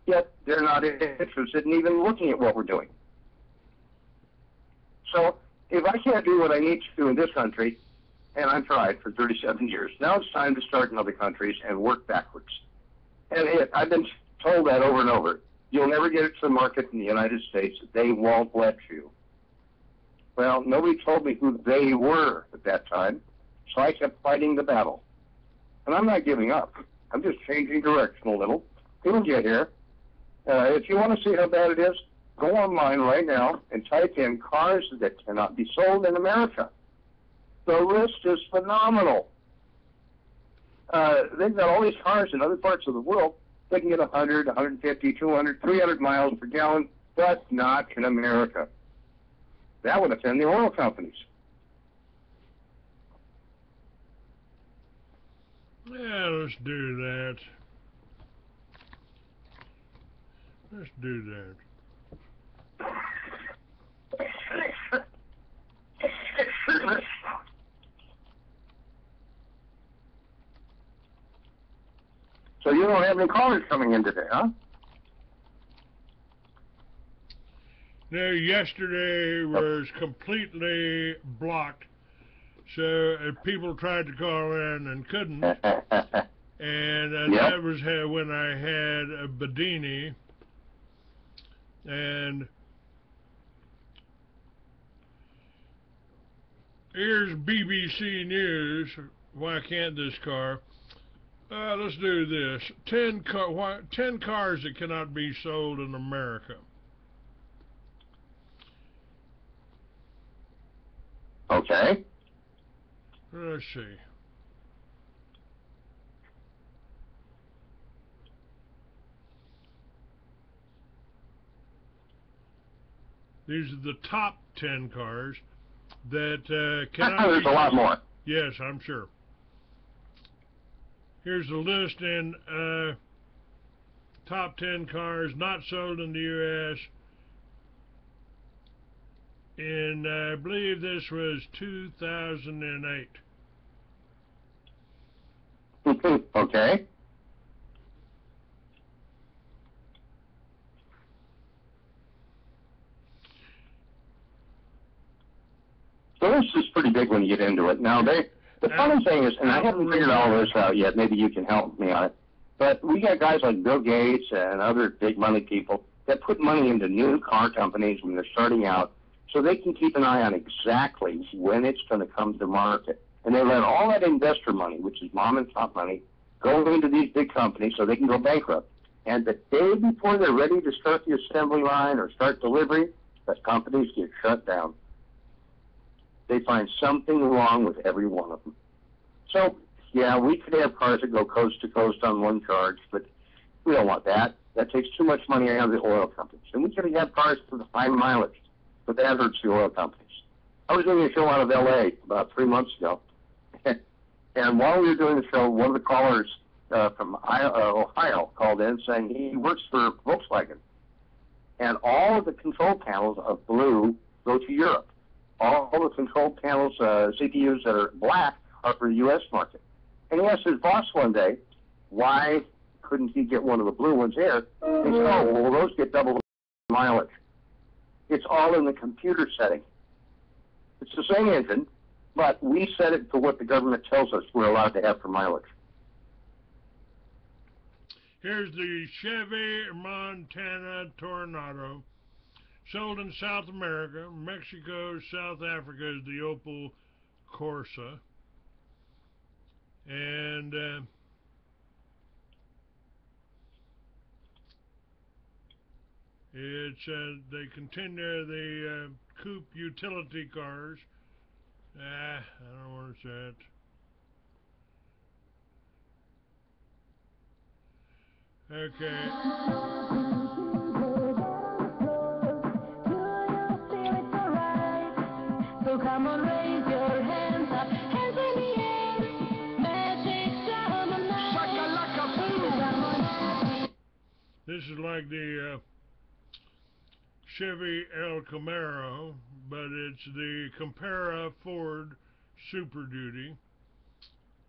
Yet they're not interested in even looking at what we're doing. So if I can't do what I need to do in this country, and I've tried for 37 years, now it's time to start in other countries and work backwards. And I've been told that over and over. You'll never get it to the market in the United States. They won't let you. Well, nobody told me who they were at that time, so I kept fighting the battle. And I'm not giving up. I'm just changing direction a little. It'll get here. If you want to see how bad it is, go online right now and type in cars that cannot be sold in America. The list is phenomenal. They've got all these cars in other parts of the world. They can get 100, 150, 200, 300 miles per gallon, but not in America. That would offend the oil companies. Yeah, let's do that. Let's do that. So you don't have any callers coming in today, huh? No, yesterday was completely blocked. So people tried to call in and couldn't. And that was when I had a Bedini. And Here's BBC News. Why can't this car? Let's do this. 10 cars that cannot be sold in America. Okay. Let's see. These are the top 10 cars that cannot There's be a lot sold. more. Yes, I'm sure. Here's the list in top 10 cars not sold in the U.S. in, I believe this was 2008. Okay. So this is pretty big when you get into it. Now, the funny thing is, and I haven't figured all this out yet, maybe you can help me on it, but we got guys like Bill Gates and other big money people that put money into new car companies when they're starting out so they can keep an eye on exactly when it's going to come to market. And they let all that investor money, which is mom and pop money, go into these big companies so they can go bankrupt. And the day before they're ready to start the assembly line or start delivery, the companies get shut down. They find something wrong with every one of them. So, yeah, we could have cars that go coast to coast on one charge, but we don't want that. That takes too much money out of the oil companies. And we could have cars for the high mileage, but that hurts the oil companies. I was doing a show out of L.A. about 3 months ago, and while we were doing the show, one of the callers from Ohio called in saying he works for Volkswagen, and all of the control panels of blue go to Europe. All the control panels, CPUs that are black, are for the U.S. market. And he asked his boss one day, why couldn't he get one of the blue ones here? He said, oh, well, those get double the mileage. It's all in the computer setting. It's the same engine, but we set it to what the government tells us we're allowed to have for mileage. Here's the Chevy Montana Tornado. Sold in South America, Mexico, South Africa is the Opel Corsa. And they continue the coupe utility cars. I don't want to say it. Okay. Come on, raise your hands up, hands in the air, magic summer night. Shaka-laka-boom. This is like the Chevy El Camaro, but it's the Compara Ford Super Duty.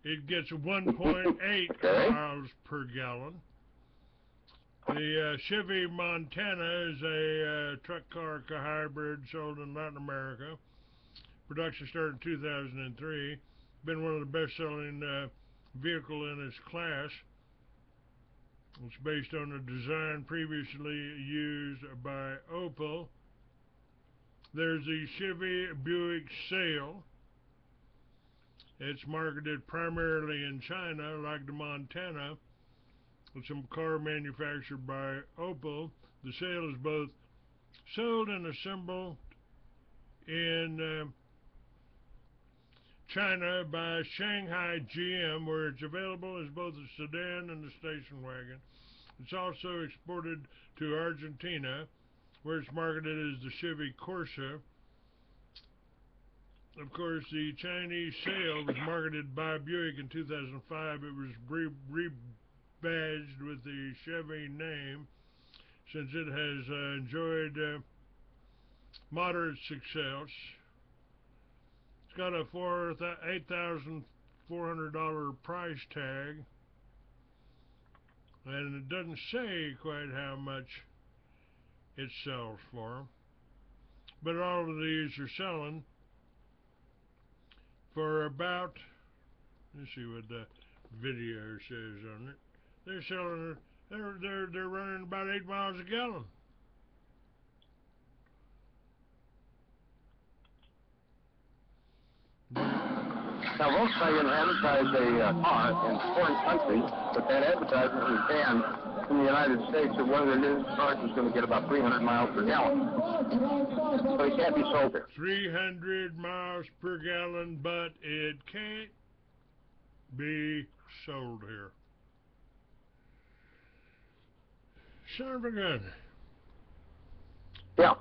It gets 1.8 miles per gallon. The Chevy Montana is a truck car hybrid sold in Latin America. Production started in 2003. Been one of the best-selling vehicle in its class. It's based on a design previously used by Opel. There's the Chevy Buick Sail. It's marketed primarily in China, like the Montana. It's a car manufactured by Opel. The Sail is both sold and assembled in China by Shanghai GM, where it's available as both a sedan and a station wagon. It's also exported to Argentina, where it's marketed as the Chevy Corsa. Of course, the Chinese Sail was marketed by Buick in 2005. It was rebadged with the Chevy name since it has enjoyed moderate success. It's got a $8,400 price tag, and it doesn't say quite how much it sells for. But all of these are selling for about, let's see what the video says on it. They're selling, they're running about 8 miles a gallon. Now, Volkswagen advertised a car in foreign countries, but that advertisement was banned in the United States, that one of their new cars was going to get about 300 miles per gallon. So it can't be sold there. 300 miles per gallon, but it can't be sold here. Son of a gun. Yeah.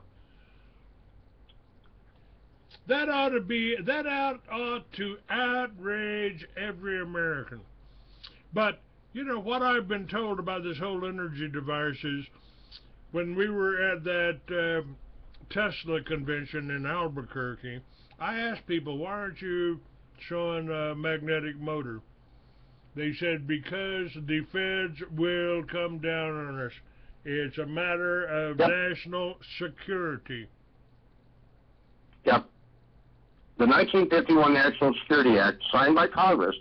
That ought to outrage every American. But, you know, what I've been told about this whole energy device is when we were at that Tesla convention in Albuquerque, I asked people, why aren't you showing a magnetic motor? They said, because the feds will come down on us. It's a matter of national security. Yep. The 1951 National Security Act, signed by Congress,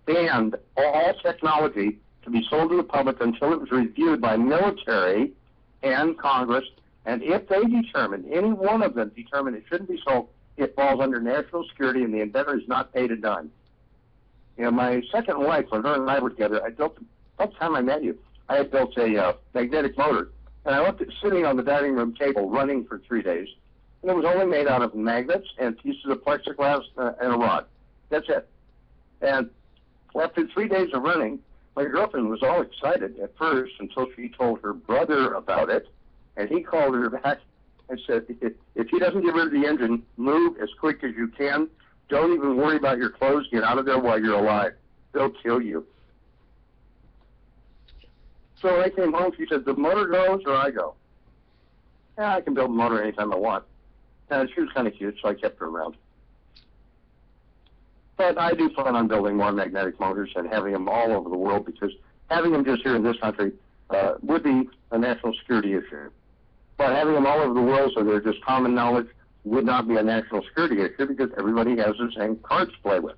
banned all technology to be sold to the public until it was reviewed by military and Congress, and if they determined, any one of them determined it shouldn't be sold, it falls under national security and the inventor is not paid a dime. You know, my second wife, when her and I were together, by the time I met you, I had built a magnetic motor, and I left it sitting on the dining room table running for 3 days. And it was only made out of magnets and pieces of plexiglass and a rod. That's it. And after 3 days of running, my girlfriend was all excited at first until she told her brother about it, and he called her back and said, if he doesn't get rid of the engine, move as quick as you can. Don't even worry about your clothes. Get out of there while you're alive. They'll kill you. So when I came home, she said, the motor goes or I go? Yeah, I can build a motor anytime I want. And she was kind of cute, so I kept her around. But I do plan on building more magnetic motors and having them all over the world, because having them just here in this country would be a national security issue. But having them all over the world so they're just common knowledge would not be a national security issue, because everybody has the same cards to play with.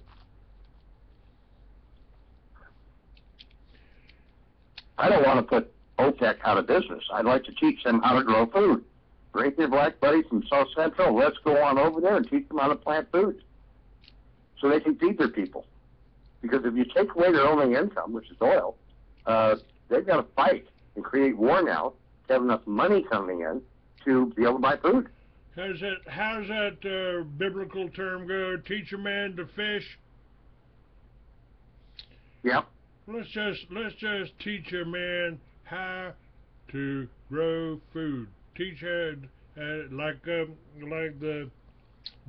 I don't want to put OPEC out of business. I'd like to teach them how to grow food. Bring your black buddy from South Central. Let's go on over there and teach them how to plant food so they can feed their people. Because if you take away their only income, which is oil, they've got to fight and create war now to have enough money coming in to be able to buy food. How's that biblical term go? Teach a man to fish? Yeah. Let's just teach a man how to grow food. Teach like the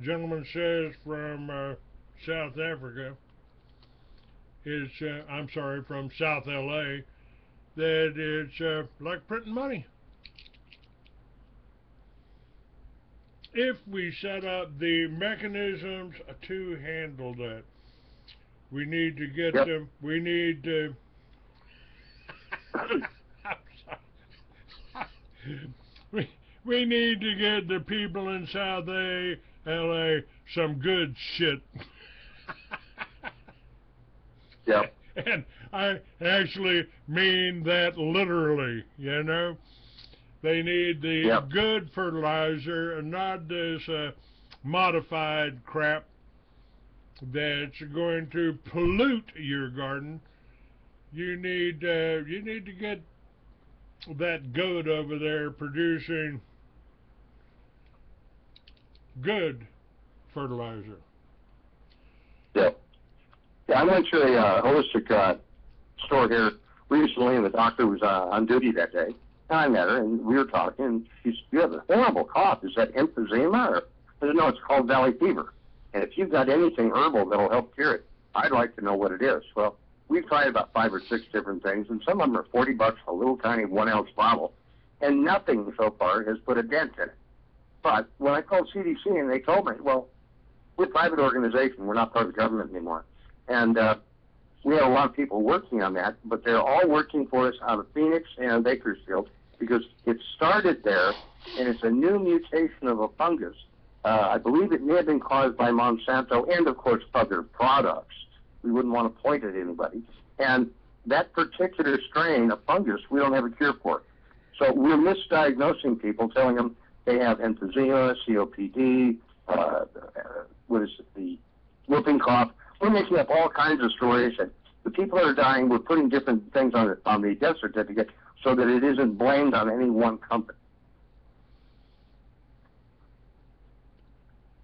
gentleman says from South Africa. I'm sorry, from South LA, that it's like printing money. If we set up the mechanisms to handle that, we need to get them. We need to. We need to get the people in South LA some good shit. Yep. And I actually mean that literally, you know. They need the good fertilizer and not this modified crap that's going to pollute your garden. You need to get that goat over there producing good fertilizer. Yeah. I went to a holistic store here recently, and the doctor was on duty that day. And I met her, and we were talking, and she said, you have a horrible cough. Is that emphysema? Or, I said, no, it's called valley fever. And if you've got anything herbal that'll help cure it, I'd like to know what it is. Well, we've tried about 5 or 6 different things, and some of them are $40 a little tiny 1-ounce bottle, and nothing so far has put a dent in it. But when I called CDC, and they told me, well, we're a private organization. We're not part of the government anymore. And we have a lot of people working on that, but they're all working for us out of Phoenix and Bakersfield, because it started there, and it's a new mutation of a fungus. I believe it may have been caused by Monsanto and, of course, other products. We wouldn't want to point at anybody. And that particular strain of fungus, we don't have a cure for. So we're misdiagnosing people, telling them they have emphysema, COPD, what is it, the whooping cough, We're making up all kinds of stories, and the people that are dying, we're putting different things on the death certificate so that it isn't blamed on any one company.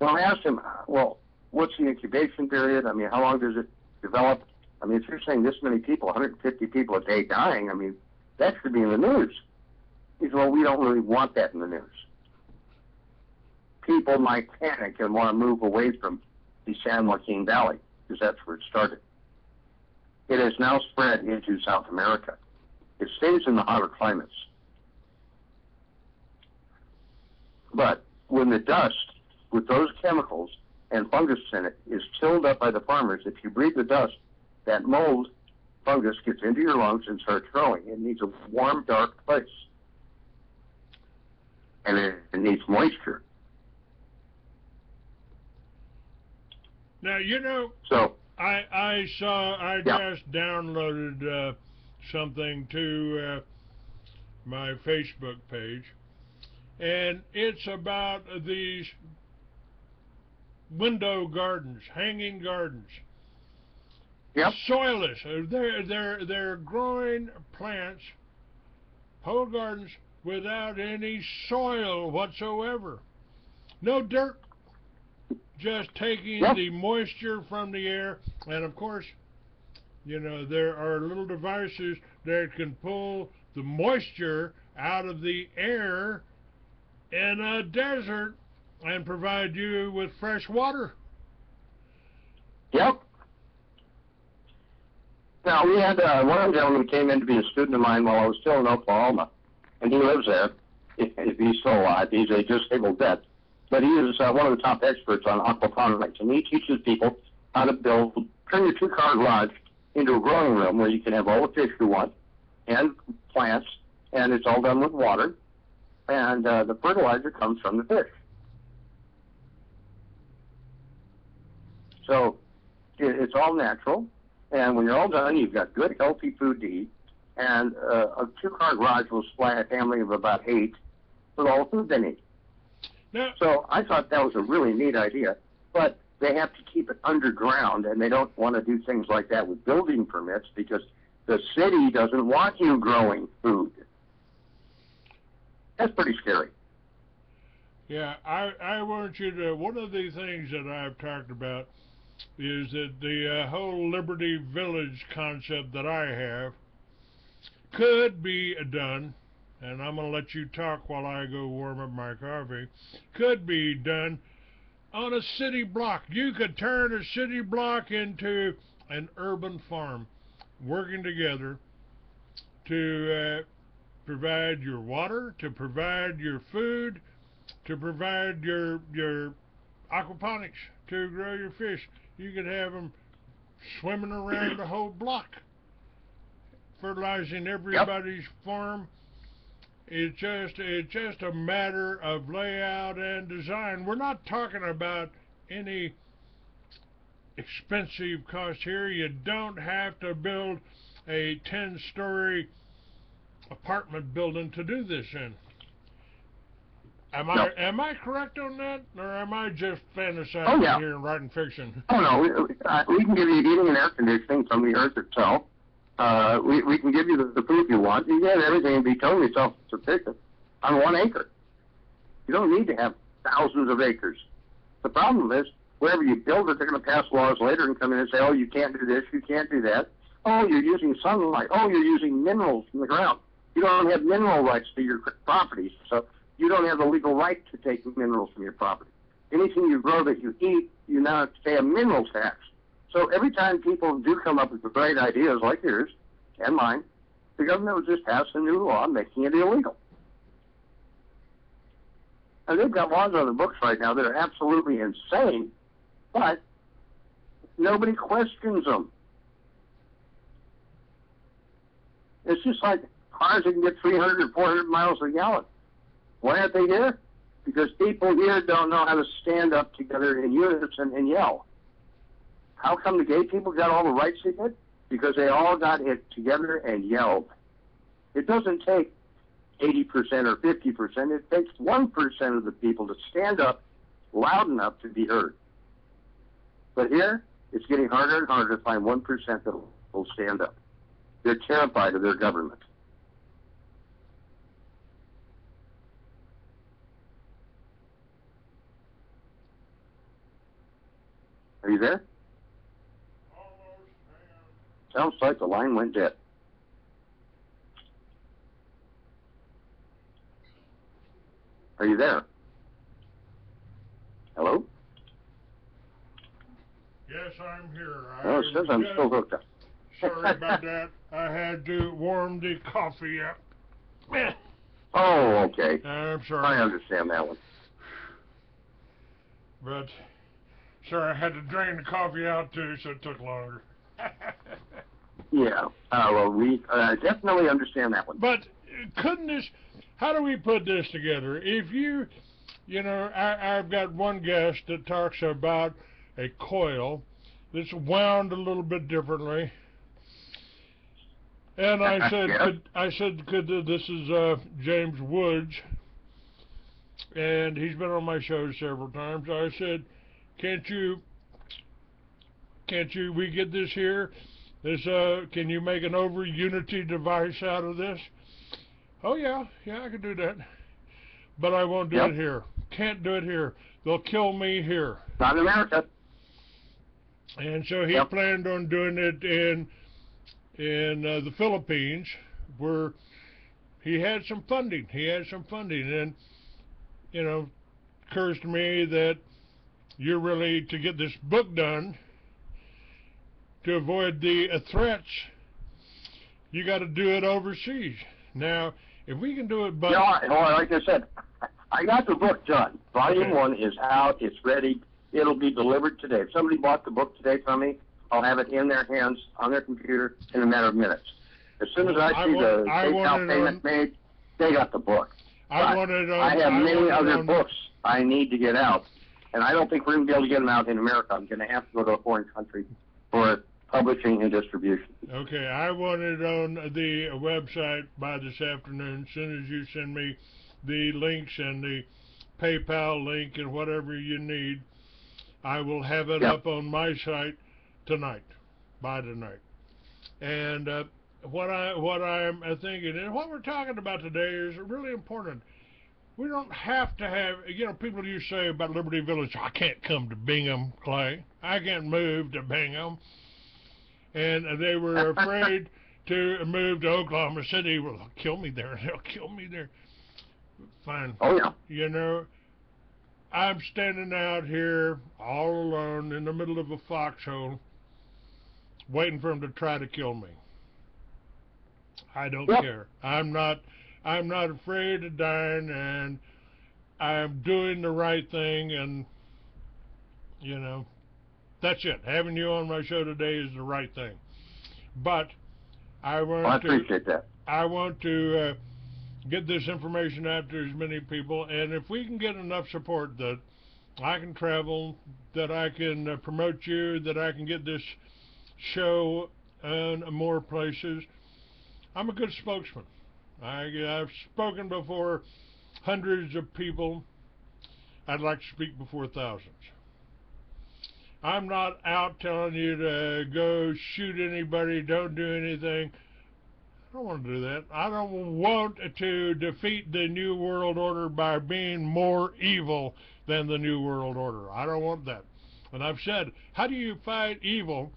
Well, I asked him, well, what's the incubation period? I mean, how long does it develop? I mean, if you're saying this many people, 150 people a day dying, I mean, that should be in the news. He said, well, we don't really want that in the news. People might panic and want to move away from the San Joaquin Valley, because that's where it started. It has now spread into South America. It stays in the hotter climates. But when the dust with those chemicals and fungus in it is tilled up by the farmers, if you breathe the dust, that mold fungus gets into your lungs and starts growing. It needs a warm, dark place. And it needs moisture. Now, you know, so I just downloaded something to my Facebook page, and it's about these window gardens, hanging gardens. Yep. Soilless. They're growing plants, whole gardens, without any soil whatsoever. No dirt. Just taking the moisture from the air, and of course, you know, there are little devices that can pull the moisture out of the air in a desert and provide you with fresh water. Yep. Now, we had one gentleman who came in to be a student of mine while I was still in Oklahoma, and he lives there, if he's still alive. He's a disabled vet. But he is one of the top experts on aquaponics, and he teaches people how to turn your two-car garage into a growing room where you can have all the fish you want and plants, and it's all done with water, and the fertilizer comes from the fish. So it's all natural, and when you're all done, you've got good, healthy food to eat, and a two-car garage will supply a family of about 8 with all the food they need. So I thought that was a really neat idea, but they have to keep it underground, and they don't want to do things like that with building permits because the city doesn't want you growing food. That's pretty scary. Yeah, I want you to, one of the things that I've talked about is that the whole Liberty Village concept that I have could be done, and I'm going to let you talk while I go warm up my coffee, could be done on a city block. You could turn a city block into an urban farm, working together to provide your water, to provide your food, to provide your aquaponics, to grow your fish. You could have them swimming around the whole block, fertilizing everybody's farm. It's just a matter of layout and design. We're not talking about any expensive cost here. You don't have to build a 10-story apartment building to do this in. Am I correct on that, or am I just fantasizing here and writing fiction? Oh no, we can give you heating and air conditioning from the earth itself. We can give you the food you want. You get everything and be totally self-sufficient on 1 acre. You don't need to have thousands of acres. The problem is, wherever you build it, they're going to pass laws later and come in and say, oh, you can't do this, you can't do that. Oh, you're using sunlight. Oh, you're using minerals from the ground. You don't have mineral rights to your properties, so you don't have the legal right to take minerals from your property. Anything you grow that you eat, you now have to pay a mineral tax. So every time people do come up with great ideas like yours and mine, the government will just pass a new law making it illegal. And they've got laws on the books right now that are absolutely insane, but nobody questions them. It's just like cars that can get 300 or 400 miles a gallon. Why aren't they here? Because people here don't know how to stand up together in unison and yell. How come the gay people got all the rights they did? Because they all got it together and yelled. It doesn't take 80% or 50%. It takes 1% of the people to stand up loud enough to be heard. But here, It's getting harder and harder to find 1% that will stand up. They're terrified of their government. Are you there? Sounds like the line went dead. Are you there? Hello? Yes, I'm here. Oh, it says I'm still hooked up. Sorry about that. I had to warm the coffee up. Oh, okay. I'm sorry. I understand that one. But, sorry, I had to drain the coffee out too, so it took longer. Yeah. Well, we definitely understand that one. But couldn't this, how do we put this together? If you know, I've got one guest that talks about a coil that's wound a little bit differently. And I said, Yeah. this is James Woods, and he's been on my show several times. I said, can't you, we get this here? This, can you make an over unity device out of this? Oh yeah, I can do that. But I won't do it here. Can't do it here. They'll kill me here. Not in America. And so he planned on doing it in the Philippines, where he had some funding. And, you know, occurs to me that you're really, to get this book done, to avoid the threats, you got to do it overseas. Now, if we can do it, but like I said, I got the book done. Volume 1 is out. It's ready. It'll be delivered today. If somebody bought the book today from me, I'll have it in their hands on their computer in a matter of minutes. As soon as I see the PayPal payment made, they got the book. I have many other books I need to get out, and I don't think we're going to be able to get them out in America. I'm going to have to go to a foreign country for publishing and distribution. Okay, I want it on the website by this afternoon. As soon as you send me the links and the PayPal link and whatever you need, I will have it up on my site by tonight. And what I'm thinking, and what we're talking about today is really important. We don't have to have, you know, people used to say about Liberty Village, I can't come to Bingham, Clay. I can't move to Bingham. And they were afraid to move to Oklahoma City. Well, they'll kill me there. Fine. Oh, yeah. You know, I'm standing out here all alone in the middle of a foxhole, waiting for them to try to kill me. I don't care. I'm not afraid of dying, and I'm doing the right thing, and, you know, that's it. Having you on my show today is the right thing. But I appreciate that. I want to get this information out to as many people, and if we can get enough support that I can travel, that I can promote you, that I can get this show in more places, I'm a good spokesman. I've spoken before hundreds of people. I'd like to speak before thousands. I'm not out telling you to go shoot anybody, don't do anything. I don't want to do that. I don't want to defeat the New World Order by being more evil than the New World Order. I don't want that. And I've said, how do you fight evil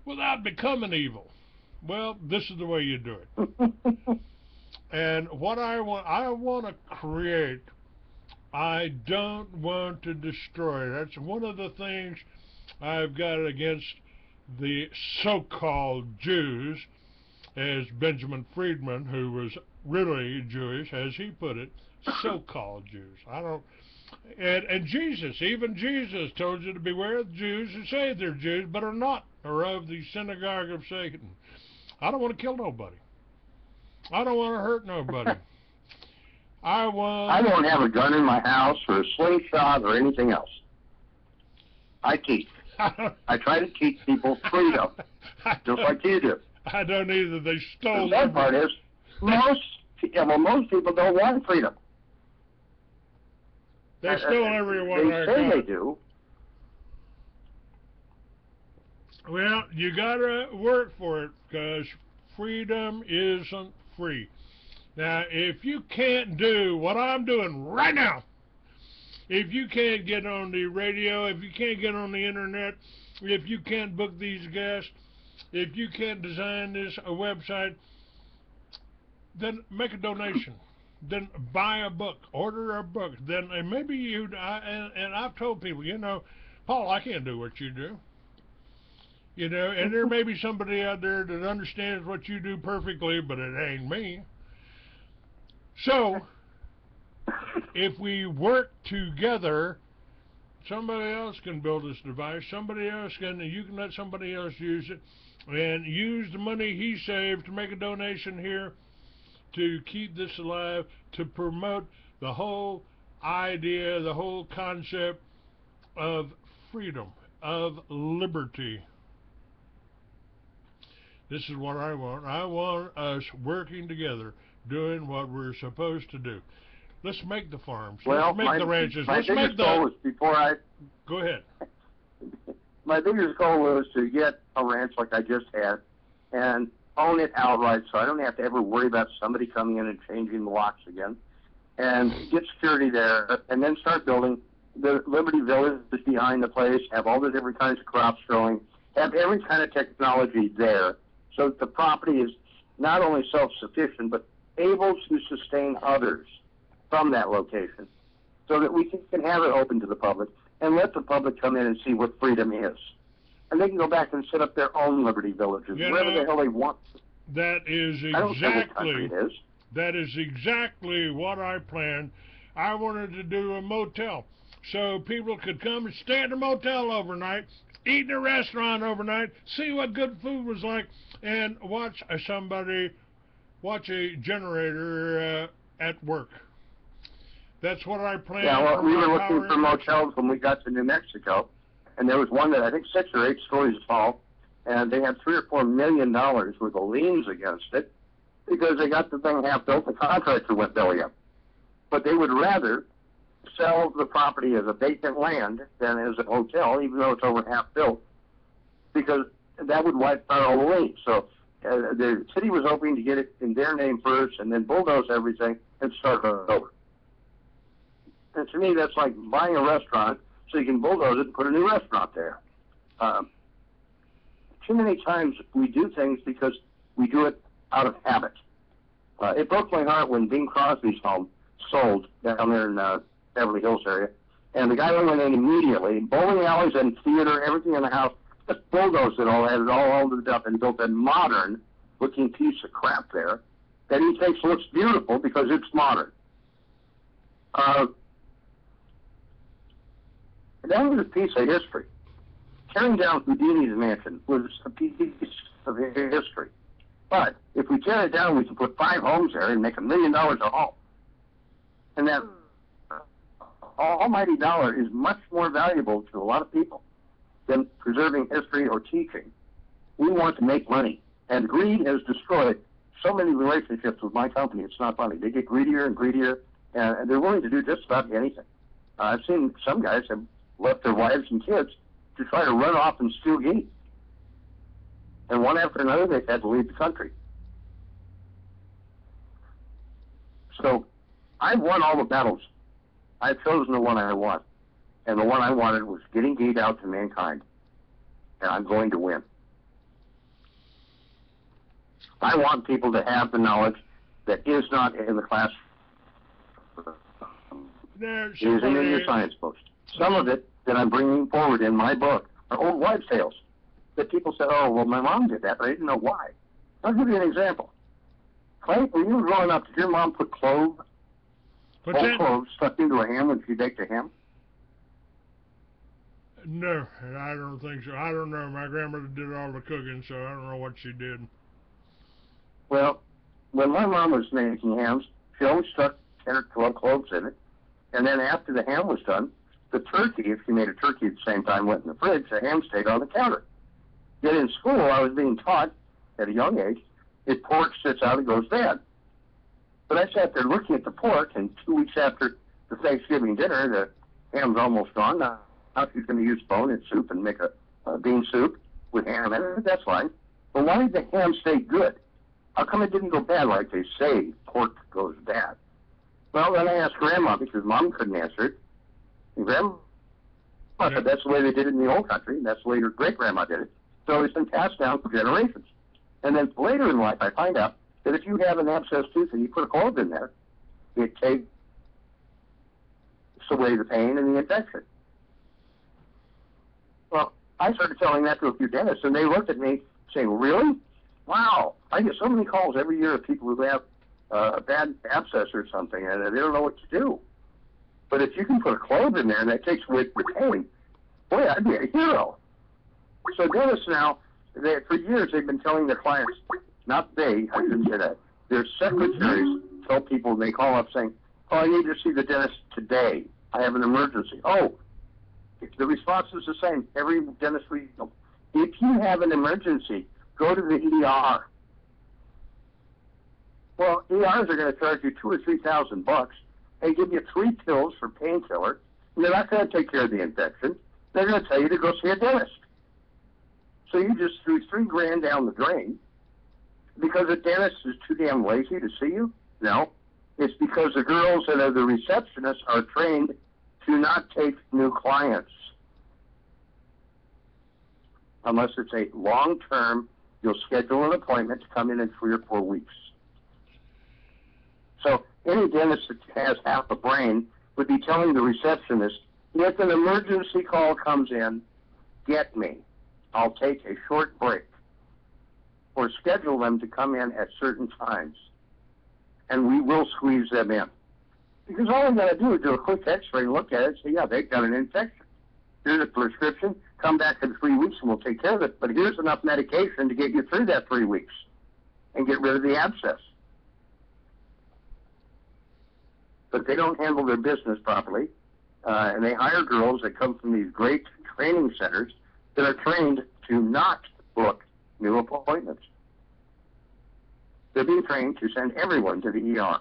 without becoming evil? Well, this is the way you do it. And what I want to create. I don't want to destroy. That's one of the things I've got against the so-called Jews, as Benjamin Friedman, who was really Jewish, as he put it, so-called Jews. And Jesus, even Jesus told you to beware of the Jews who say they're Jews but are not, or of the synagogue of Satan. I don't want to kill nobody. I don't want to hurt nobody. I don't have a gun in my house or a slingshot or anything else. I teach. I try to teach people freedom, just like you do. I don't either. They stole. The bad part is most people don't want freedom. They stole everyone. They say they do. Well, you gotta work for it, because freedom isn't free. Now, if you can't do what I'm doing right now, if you can't get on the radio, if you can't get on the internet, if you can't book these guests, if you can't design this a website, then make a donation. Then buy a book, order a book. Then and maybe you and I've told people, Paul, I can't do what you do. And there may be somebody out there that understands what you do perfectly, but it ain't me. So, if we work together, somebody else can build this device. You can let somebody else use it, and use the money he saved to make a donation here to keep this alive, to promote the whole idea, the whole concept of freedom, of liberty. This is what I want. I want us working together, doing what we're supposed to do. Let's make the farms. Let's make the ranches. My biggest goal is Go ahead. My biggest goal is to get a ranch like I just had and own it outright, so I don't have to ever worry about somebody coming in and changing the locks again, and get security there, and then start building the Liberty Village that's behind the place, have all the different kinds of crops growing, have every kind of technology there, so that the property is not only self-sufficient, but able to sustain others from that location, so that we can have it open to the public and let the public come in and see what freedom is. And they can go back and set up their own Liberty Villages, wherever the hell they want. That is exactly what I planned. I wanted to do a motel, so people could come and stay at the motel overnight, eat in a restaurant overnight, see what good food was like, and watch a generator at work. That's what I planned. Yeah, well, we were looking for motels when we got to New Mexico, and there was one that I think 6 or 8 stories tall, and they had $3 or $4 million worth of liens against it because they got the thing half built. The contractor went belly up, but they would rather sell the property as a vacant land than as a hotel, even though it's over half built, because that would wipe out all the liens. So the city was hoping to get it in their name first and then bulldoze everything and start over. And to me, that's like buying a restaurant so you can bulldoze it and put a new restaurant there. Too many times we do things because we do it out of habit. It broke my heart when Bing Crosby's home sold down there in Beverly Hills area, and the guy went in immediately, bowling alleys and theater, everything in the house, just bulldozed it all, had it all loaded up, and built a modern-looking piece of crap there that he thinks looks beautiful because it's modern. That was a piece of history. Tearing down Houdini's mansion was a piece of history. But if we tear it down, we can put 5 homes there and make $1 million a home. And that almighty dollar is much more valuable to a lot of people than preserving history or teaching. We want to make money. And greed has destroyed so many relationships with my company. It's not funny. They get greedier and greedier, and they're willing to do just about anything. I've seen some guys have left their wives and kids to try to run off and steal Geet. And one after another, they've had to leave the country. So I've won all the battles. I've chosen the one I want. And the one I wanted was getting Geet out to mankind. And I'm going to win. I want people to have the knowledge that is not in the classroom. It isn't in your science books. Some of it that I'm bringing forward in my book are old wives' tales that people said, oh, well, my mom did that, but I didn't know why. I'll give you an example. Clay, when you were growing up, did your mom put cloves stuck into a ham when she baked a ham? No, I don't think so. I don't know. My grandmother did all the cooking, so I don't know what she did. Well, when my mom was making hams, she always stuck 10 or 12 cloves in it, and then after the ham was done, the turkey, if she made a turkey at the same time, went in the fridge, the ham stayed on the counter. Yet in school, I was being taught at a young age, if pork sits out, it goes bad. But I sat there looking at the pork, and 2 weeks after the Thanksgiving dinner, the ham's almost gone. Now she's going to use bone in soup and make a bean soup. with ham, and that's fine. But why did the ham stay good? How come it didn't go bad like they say pork goes bad? Well, then I asked Grandma because Mom couldn't answer it. And Grandma said that's the way they did it in the old country, and that's the way your great-grandma did it. So it's been passed down for generations. And then later in life, I find out that if you have an abscessed tooth and you put a clove in there, it takes away the pain and the infection. Well, I started telling that to a few dentists, and they looked at me saying, really? Wow, I get so many calls every year of people who have a bad abscess or something, and they don't know what to do. But if you can put a clove in there and that takes away the pain, boy, I'd be a hero. So dentists now, for years, they've been telling their clients, not they, I shouldn't say that, their secretaries tell people, they call up saying, oh, I need to see the dentist today. I have an emergency. Oh, the response is the same. Every dentist we know. If you have an emergency, go to the ER. Well, ERs are going to charge you $2,000 or $3,000. They give you 3 pills for painkiller, and they're not going to take care of the infection. They're going to tell you to go see a dentist. So you just threw $3 grand down the drain because the dentist is too damn lazy to see you? No. It's because the girls that are the receptionists are trained to not take new clients. Unless it's a long-term, you'll schedule an appointment to come in 3 or 4 weeks. So any dentist that has half a brain would be telling the receptionist, if an emergency call comes in, get me. I'll take a short break. Or schedule them to come in at certain times. And we will squeeze them in. Because all I've got to do is do a quick x-ray and look at it and say, yeah, they've got an infection. Here's a prescription. Come back in 3 weeks and we'll take care of it. But here's enough medication to get you through that 3 weeks and get rid of the abscess. But they don't handle their business properly. And they hire girls that come from these great training centers that are trained to not book new appointments. They're being trained to send everyone to the ER.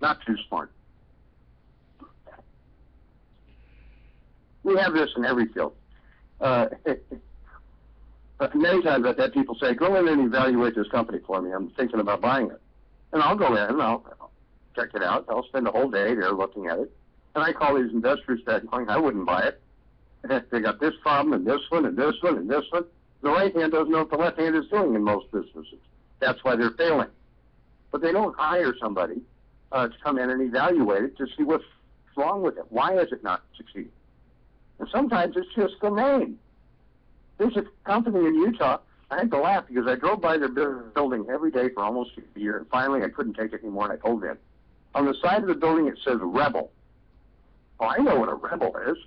Not too smart. We have this in every field. Many times I've had people say, go in and evaluate this company for me. I'm thinking about buying it. And I'll go in and I'll check it out. I'll spend a whole day there looking at it. And I call these investors back going, I wouldn't buy it. They got this problem and this one and this one and this one. The right hand doesn't know what the left hand is doing in most businesses. That's why they're failing. But they don't hire somebody to come in and evaluate it to see what's wrong with it. Why is it not succeeding? And sometimes it's just the name. There's a company in Utah. I had to laugh because I drove by their building every day for almost a year. And finally, I couldn't take it anymore, and I pulled in. On the side of the building, it says Rebel. Well, I know what a rebel is,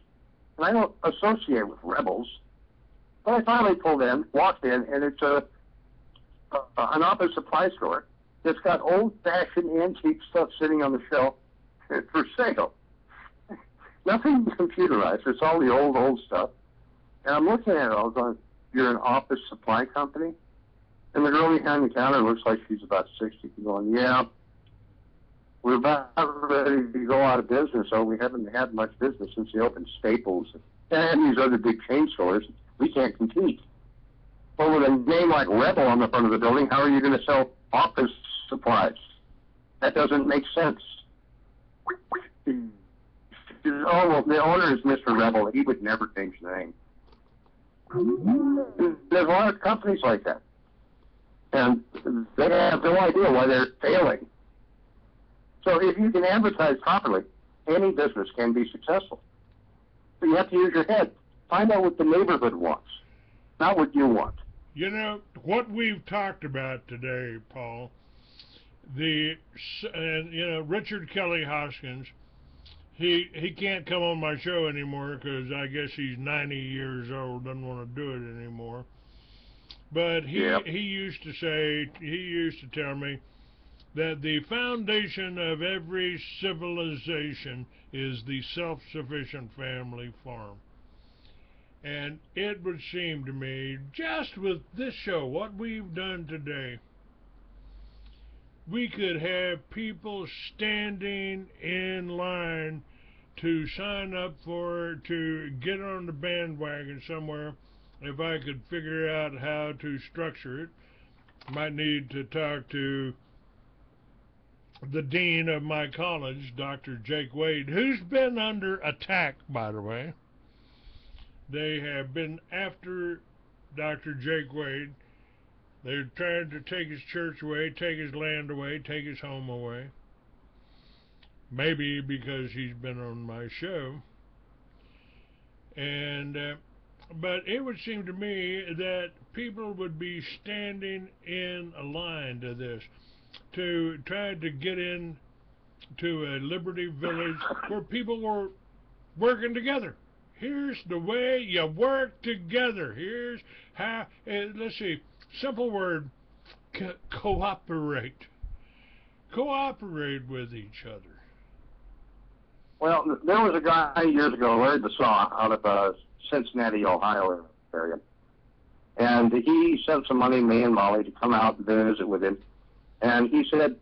and I don't associate with rebels. But I finally pulled in, walked in, and it's an office supply store that's got old-fashioned antique stuff sitting on the shelf for sale. Nothing computerized. It's all the old stuff. And I'm looking at it all going, you're an office supply company? And the girl behind the counter looks like she's about 60. Going, yeah, we're about ready to go out of business, so we haven't had much business since they opened Staples and these other big chain stores. We can't compete. Well, with a name like Rebel on the front of the building, how are you going to sell office supplies? That doesn't make sense. Oh, well, the owner is Mr. Rebel. He would never change the name. There's a lot of companies like that. And they have no idea why they're failing. So if you can advertise properly, any business can be successful. But you have to use your head. Find out what the neighborhood wants, not what you want. You know, what we've talked about today, Paul, Richard Kelly Hoskins, he can't come on my show anymore because I guess he's 90 years old, doesn't want to do it anymore. But he used to tell me that the foundation of every civilization is the self-sufficient family farm. And it would seem to me, just with this show, what we've done today, we could have people standing in line to sign up for, to get on the bandwagon somewhere, if I could figure out how to structure it. Might need to talk to the dean of my college, Dr. Jake Wade, who's been under attack, by the way. They have been after Dr. Jake Wade. They're trying to take his church away, take his land away, take his home away. Maybe because he's been on my show. And but it would seem to me that people would be standing in a line to this, to try to get in to a Liberty Village where people were working together. Here's the way you work together. Here's how, let's see, simple word, cooperate. Cooperate with each other. Well, there was a guy years ago, Larry Basaw, out of Cincinnati, Ohio area. And he sent some money to me and Molly to come out and visit with him. And he said,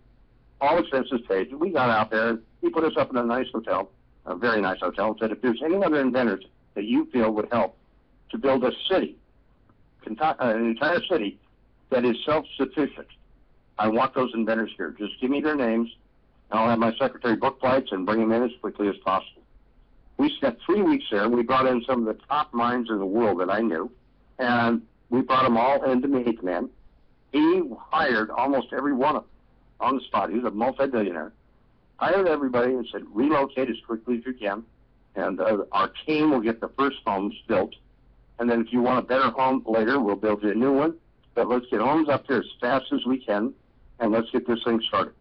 all expenses paid. We got out there. He put us up in a nice hotel, a very nice hotel, and said, if there's any other inventors that you feel would help to build a city, an entire city that is self-sufficient, I want those inventors here. Just give me their names, and I'll have my secretary book flights and bring them in as quickly as possible. We spent 3 weeks there. We brought in some of the top minds in the world that I knew, and we brought them all in to meet the man. He hired almost every one of them on the spot. He was a multi-billionaire. Hired everybody and said, relocate as quickly as you can, and our team will get the first homes built. And then if you want a better home later, we'll build you a new one. But let's get homes up there as fast as we can, and let's get this thing started.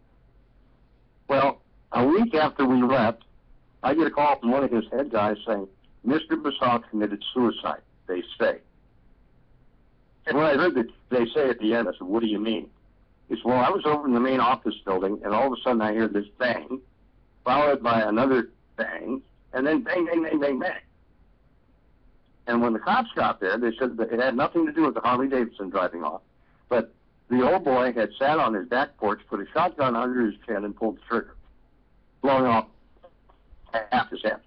Well, a week after we left, I get a call from one of his head guys saying, Mr. Basaw committed suicide, they say. And when I heard that they say at the end, I said, what do you mean? He said, well, I was over in the main office building, and all of a sudden I hear this bang, followed by another bang, and then bang, bang, bang, bang, bang. And when the cops got there, they said that it had nothing to do with the Harley-Davidson driving off, but the old boy had sat on his back porch, put a shotgun under his chin, and pulled the trigger, blowing off half his head.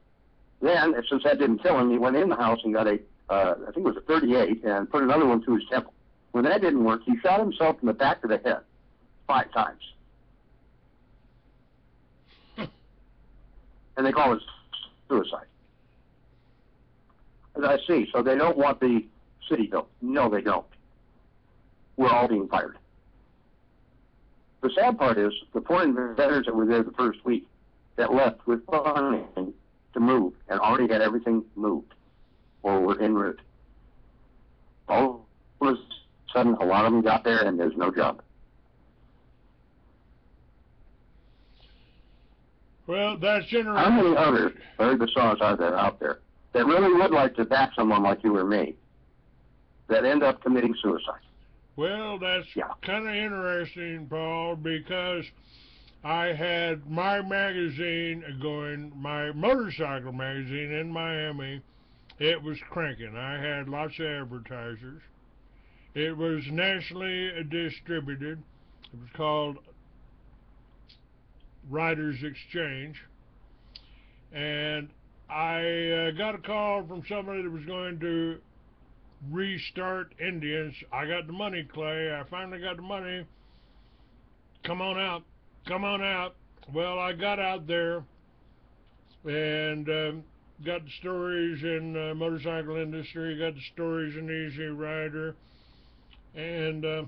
Then, since that didn't kill him, he went in the house and got I think it was a 38, and put another one through his temple. When that didn't work, he shot himself in the back of the head 5 times. And they call it suicide. As I see, so they don't want the city built. No, they don't. We're all being fired. The sad part is, the poor inventors that were there the first week that left with funding to move and already had everything moved or were en route. All of a sudden, a lot of them got there and there's no job. Well, that's generally... How many others, Larry Basaws are there out there that really would like to back someone like you or me that end up committing suicide? Well, that's kind of interesting, Paul, because I had my magazine going, my motorcycle magazine in Miami. It was cranking. I had lots of advertisers. It was nationally distributed. It was called Riders Exchange. And I got a call from somebody that was going to restart Indians. I got the money, Clay. I finally got the money. Come on out. Come on out. Well, I got out there and got the stories in the motorcycle industry, got the stories in Easy Rider, and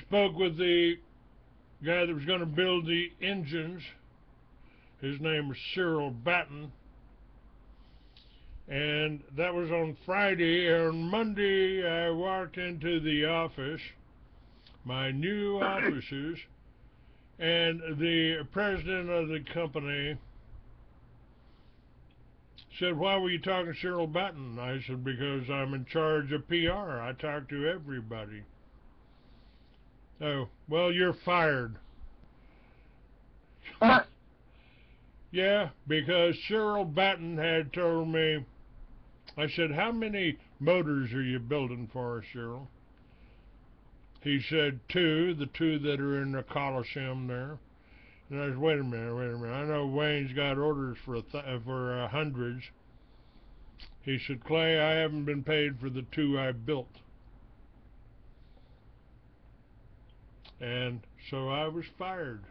spoke with the guy that was going to build the engines. His name was Cyril Batten. And that was on Friday. On Monday, I walked into the office, my new offices, and the president of the company said, why were you talking to Cyril Batten? I said, because I'm in charge of PR. I talk to everybody. Oh, well, you're fired. Yeah, because Cyril Batten had told me, I said, how many motors are you building for us, Cyril? He said 2, the 2 that are in the Coliseum there. And I said, wait a minute. I know Wayne's got orders for hundreds. He said, Clay, I haven't been paid for the 2 I built. And so I was fired.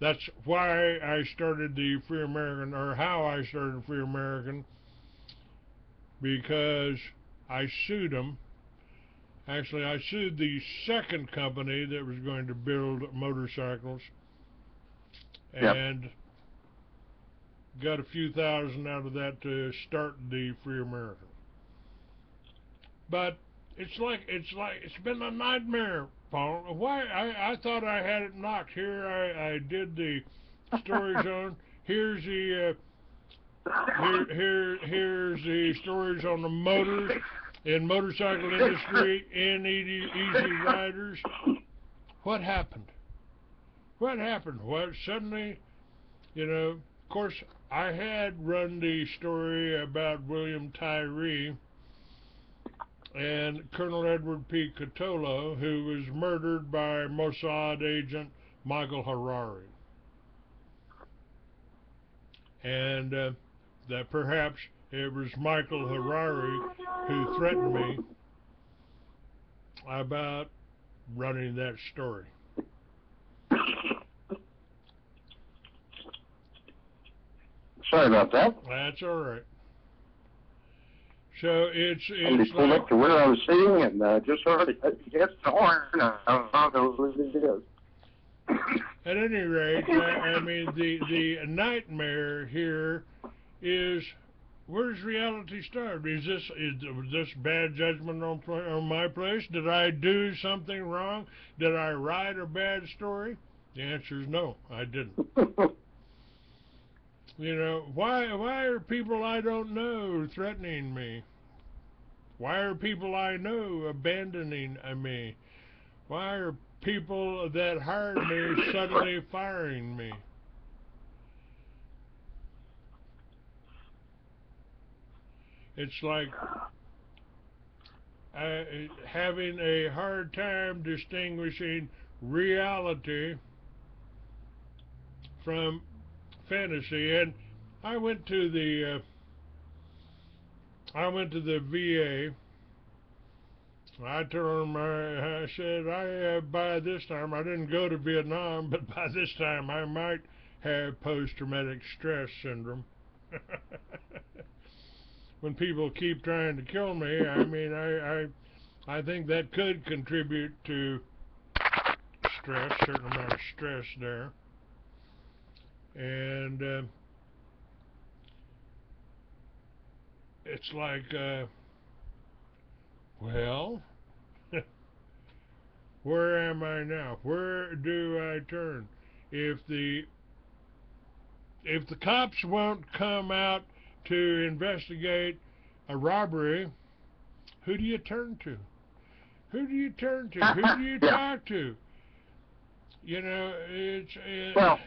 That's why I started the Free American, or how I started Free American, because I sued them. Actually, I sued the second company that was going to build motorcycles, and got a few thousand out of that to start the Free American. But it's been a nightmare, Paul. Why? I thought I had it knocked. Here I did the story zone. Here's the here's the stories on the motors in motorcycle industry and easy riders. What happened? What happened? What suddenly, you know? Of course, I had run the story about William Tyree and Colonel Edward P. Catolo, who was murdered by Mossad agent Michael Harari. And that perhaps it was Michael Harari who threatened me about running that story. Sorry about that. That's all right. So it's pulled like, up to where I was sitting and just heard it hit the horn. I don't know what it is. At any rate, I mean, the nightmare here is, where's reality start? Was this bad judgment on my place? Did I do something wrong? Did I write a bad story? The answer is no, I didn't. You know, why are people I don't know threatening me? Why are people I know abandoning me? Why are people that hired me suddenly firing me? It's like having a hard time distinguishing reality from fantasy. And I went to the VA. I told them, I said, by this time, I didn't go to Vietnam, but by this time I might have post-traumatic stress syndrome. When people keep trying to kill me, I mean, I think that could contribute to stress, certain amount of stress there. And it's like, well, where am I now? Where do I turn? If the cops won't come out to investigate a robbery, who do you turn to? Who do you turn to? Who do you talk to? You know, it's well.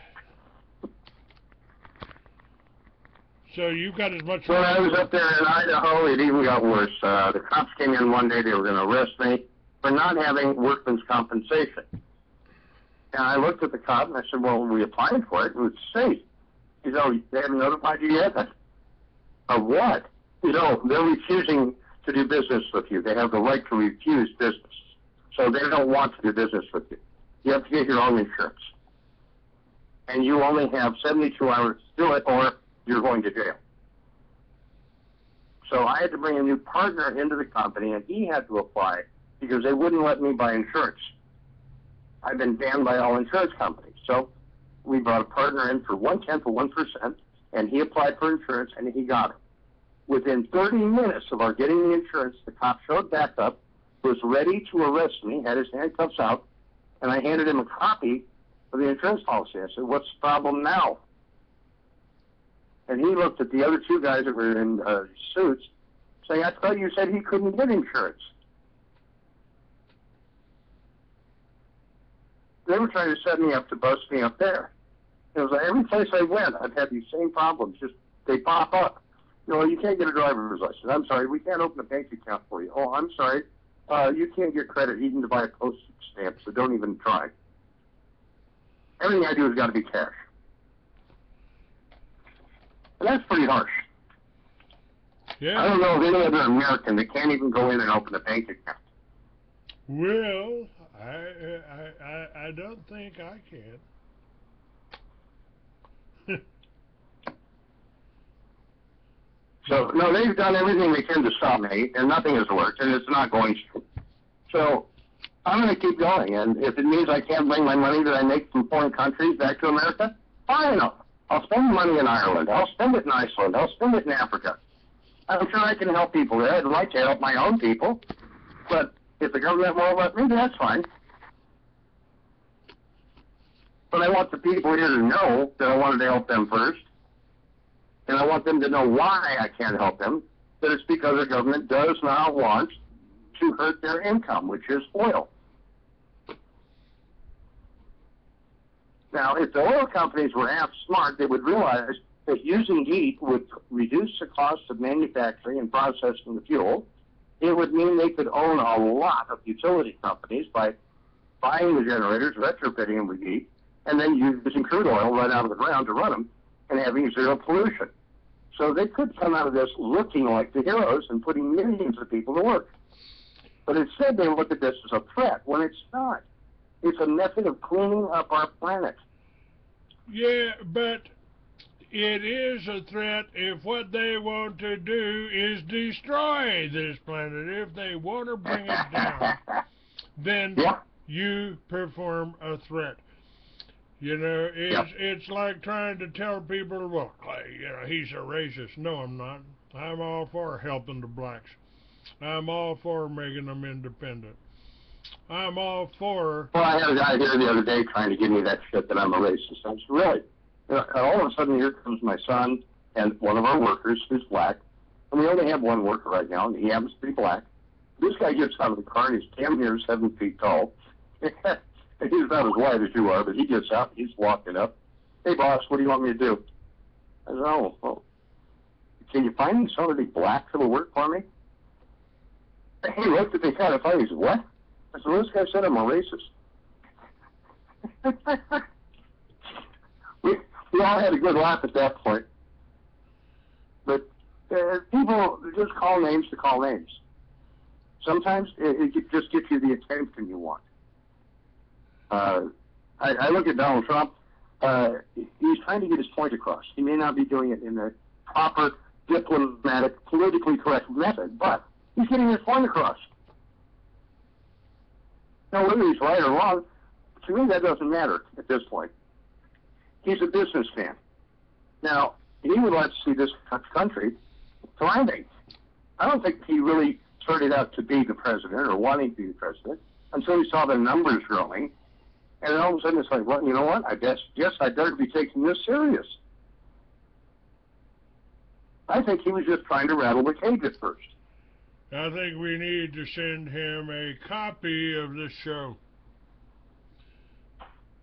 So you've got as much. When I was up there in Idaho, it even got worse. The cops came in one day. They were going to arrest me for not having workman's compensation. And I looked at the cop and I said, well, we applied for it. It was safe. He said, oh, they haven't notified you yet? Of what? You know, they're refusing to do business with you. They have the right to refuse business. So they don't want to do business with you. You have to get your own insurance. And you only have 72 hours to do it, or you're going to jail. So I had to bring a new partner into the company, and he had to apply because they wouldn't let me buy insurance. I've been banned by all insurance companies. So we brought a partner in for 1/10 of 1%, and he applied for insurance, and he got it. Within 30 minutes of our getting the insurance, the cop showed back up, was ready to arrest me, had his handcuffs out, and I handed him a copy of the insurance policy. I said, what's the problem now? And he looked at the other two guys that were in suits, saying, I thought you said he couldn't get insurance. They were trying to set me up to bust me up there. It was like every place I went, I've had these same problems. Just they pop up. You know, you can't get a driver's license. I'm sorry, we can't open a bank account for you. Oh, I'm sorry, you can't get credit even to buy a postage stamp, so don't even try. Everything I do has got to be cash. And that's pretty harsh. Yeah. I don't know of any other American that can't even go in and open a bank account. Well, I don't think I can. So, no, they've done everything they can to stop me, and nothing has worked, and it's not going to. So, I'm going to keep going, and if it means I can't bring my money that I make from foreign countries back to America, fine. I'll spend money in Ireland. I'll spend it in Iceland. I'll spend it in Africa. I'm sure I can help people there. I'd like to help my own people, but if the government won't let me, that's fine. But I want the people here to know that I wanted to help them first. And I want them to know why I can't help them, that it's because the government does not want to hurt their income, which is oil. Now, if the oil companies were half smart, they would realize that using Geet would reduce the cost of manufacturing and processing the fuel. It would mean they could own a lot of utility companies by buying the generators, retrofitting them with Geet, and then using crude oil right out of the ground to run them, and having zero pollution. So they could come out of this looking like the heroes and putting millions of people to work. But instead they look at this as a threat when it's not. It's a method of cleaning up our planet. Yeah, but it is a threat if what they want to do is destroy this planet. If they want to bring it down, then you perform a threat. You know, it's like trying to tell people, well, Clay, you know, he's a racist. No, I'm not. I'm all for helping the blacks. I'm all for making them independent. I'm all for... Well, I had a guy here the other day trying to give me that shit that I'm a racist. I said, really? You know, all of a sudden, here comes my son and one of our workers who's black. And we only have one worker right now, and he happens to be black. This guy gets out of the car, and he's damn near 7 feet tall. He's about as wide as you are, but he gets out, he's walking up. Hey, boss, what do you want me to do? I said, oh, well, can you find me somebody black that'll work for me? He looked at me kind of funny. He said, what? I said, well, this guy said I'm a racist. we all had a good laugh at that point. But people just call names to call names. Sometimes it just gets you the attention you want. I look at Donald Trump. He's trying to get his point across. He may not be doing it in the proper, diplomatic, politically correct method, but he's getting his point across. Now, whether he's right or wrong, to me that doesn't matter at this point. He's a businessman. Now, he would like to see this country thriving. I don't think he really started out to be the president or wanting to be the president until he saw the numbers growing. And then all of a sudden it's like, well, you know what? I guess I'd better be taking this serious. I think he was just trying to rattle the cage at first. I think we need to send him a copy of this show.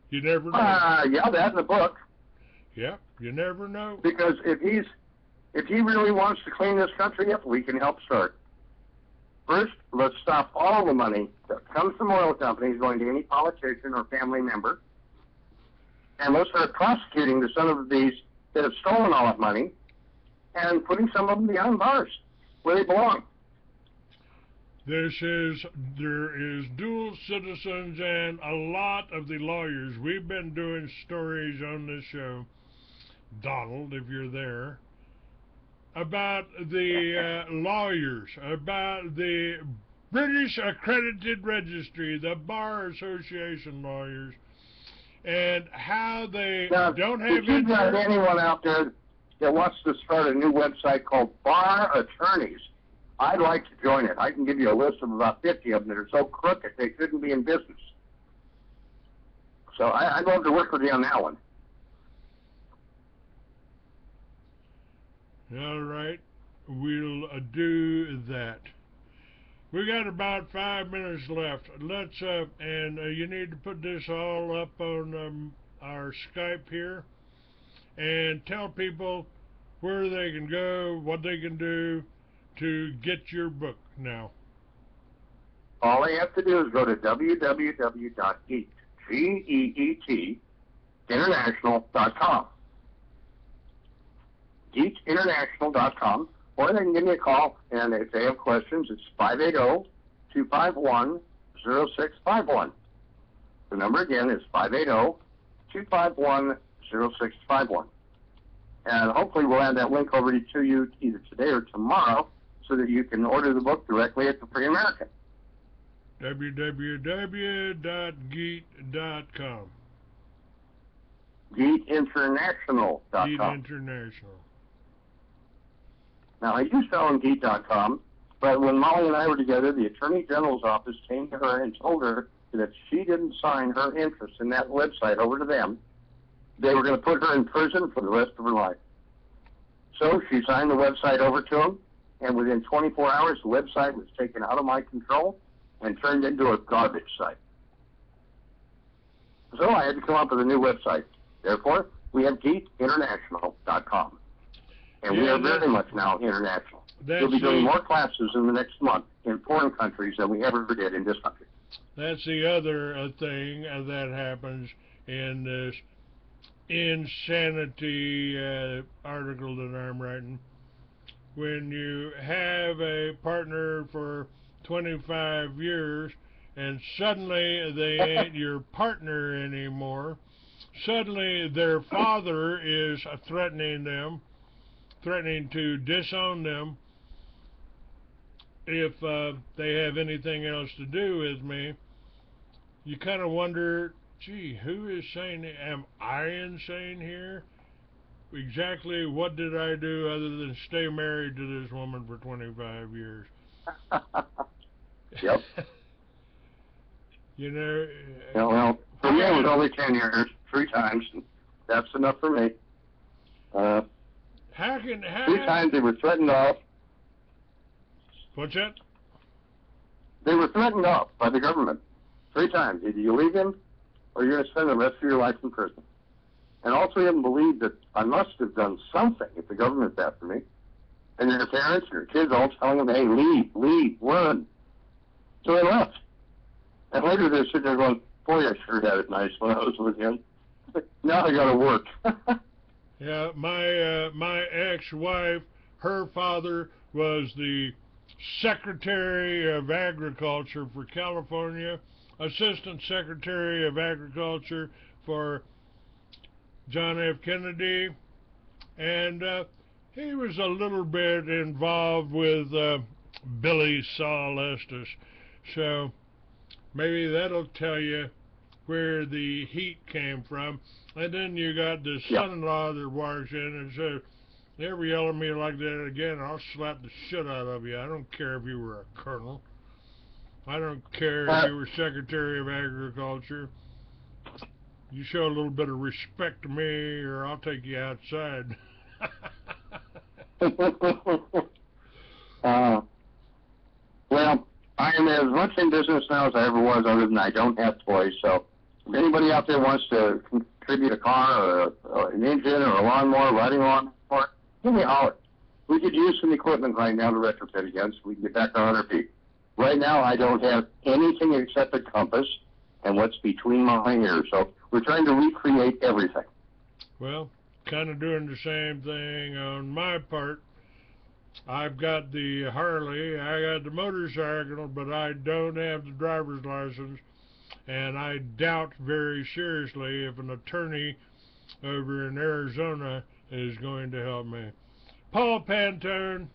You never know. Yeah, that in the book. Yeah, you never know. Because if he really wants to clean this country up, we can help start. First, let's stop all the money that comes from oil companies going to any politician or family member. And let's start prosecuting the son of these that have stolen all that money and putting some of them behind bars where they belong. There is dual citizens and a lot of the lawyers. We've been doing stories on this show, Donald, if you're there, about the lawyers, about the British Accredited Registry, the Bar Association lawyers, and how they don't have... If you've got anyone out there that wants to start a new website called Bar Attorneys, I'd like to join it. I can give you a list of about 50 of them that are so crooked they shouldn't be in business. So I'd love to work with you on that one. All right, we'll do that. We got about 5 minutes left. Let's and you need to put this all up on our Skype here, and tell people where they can go, what they can do to get your book now. All they have to do is go to www.geet, Geet, GeetInternational.com. GeetInternational.com. Or they can give me a call, and if they have questions, it's 580-251-0651. The number again is 580-251-0651. And hopefully we'll add that link over to you either today or tomorrow so that you can order the book directly at the Free American. www.geet.com. GeetInternational.com. Geet International. Now, I do sell on Geet.com, but when Molly and I were together, the Attorney General's office came to her and told her that if she didn't sign her interest in that website over to them, they were going to put her in prison for the rest of her life. So she signed the website over to them, and within 24 hours, the website was taken out of my control and turned into a garbage site. So I had to come up with a new website. Therefore, we have GeetInternational.com. And we are very much now international. We'll be doing more classes in the next month in foreign countries than we ever did in this country. That's the other thing that happens in this insanity article that I'm writing. When you have a partner for 25 years and suddenly they ain't your partner anymore, suddenly their father is threatening to disown them if they have anything else to do with me. You kind of wonder, gee, who is saying, am I insane here? Exactly what did I do other than stay married to this woman for 25 years? Yep. You know. Yeah, well, for me it was only 10 years, 3 times. And that's enough for me. How 3 times they were threatened off. What's that? They were threatened off by the government 3 times. Either you leave him or you're going to spend the rest of your life in prison. And all 3 of them believed that I must have done something if the government's after me. And their parents and their kids all telling them, hey, leave, run. So they left. And later they're sitting there going, boy, I sure had it nice when I was with him. Now I got to work. Yeah, my ex-wife, her father was the Secretary of Agriculture for California, Assistant Secretary of Agriculture for John F. Kennedy, and he was a little bit involved with Billy Saul Estes. So maybe that'll tell you where the heat came from. And then you got the son-in-law that walks in and says, you ever yell at me like that again, I'll slap the shit out of you. I don't care if you were a colonel. I don't care if you were Secretary of Agriculture. You show a little bit of respect to me or I'll take you outside. Well, I am as much in business now as I ever was, other than I don't have toys. So if anybody out there wants to contribute a car or an engine or a lawnmower, riding lawnmower, give me a holler. We could use some equipment right now to retrofit again so we can get back on our feet. Right now, I don't have anything except a compass and what's between my ears. So we're trying to recreate everything. Well, kind of doing the same thing on my part. I've got the Harley, I got the motorcycle, but I don't have the driver's license. And I doubt very seriously if an attorney over in Arizona is going to help me. Paul Pantone,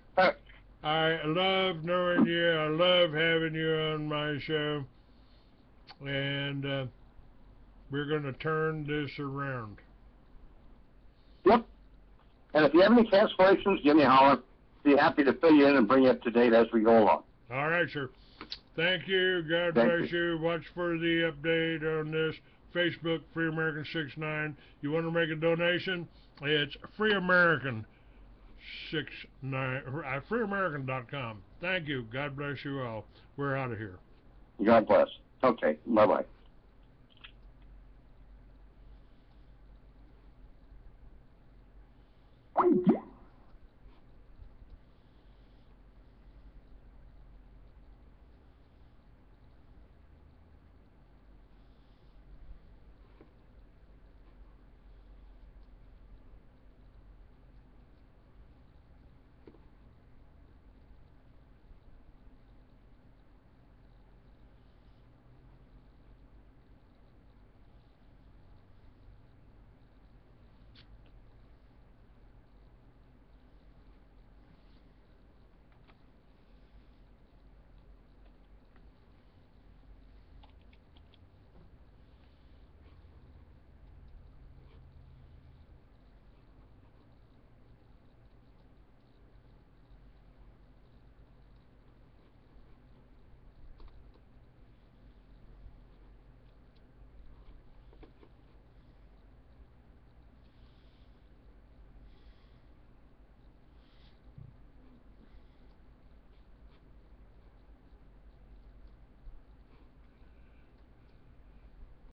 I love knowing you. I love having you on my show. And we're going to turn this around. Yep. And if you have any cancellations, give me a holler. Be happy to fill you in and bring you up to date as we go along. All right, sir. Thank you. God bless you. Watch for the update on this. Facebook, Free American 69. You want to make a donation? It's freeamerican.com. Thank you. God bless you all. We're out of here. God bless. Okay. Bye-bye.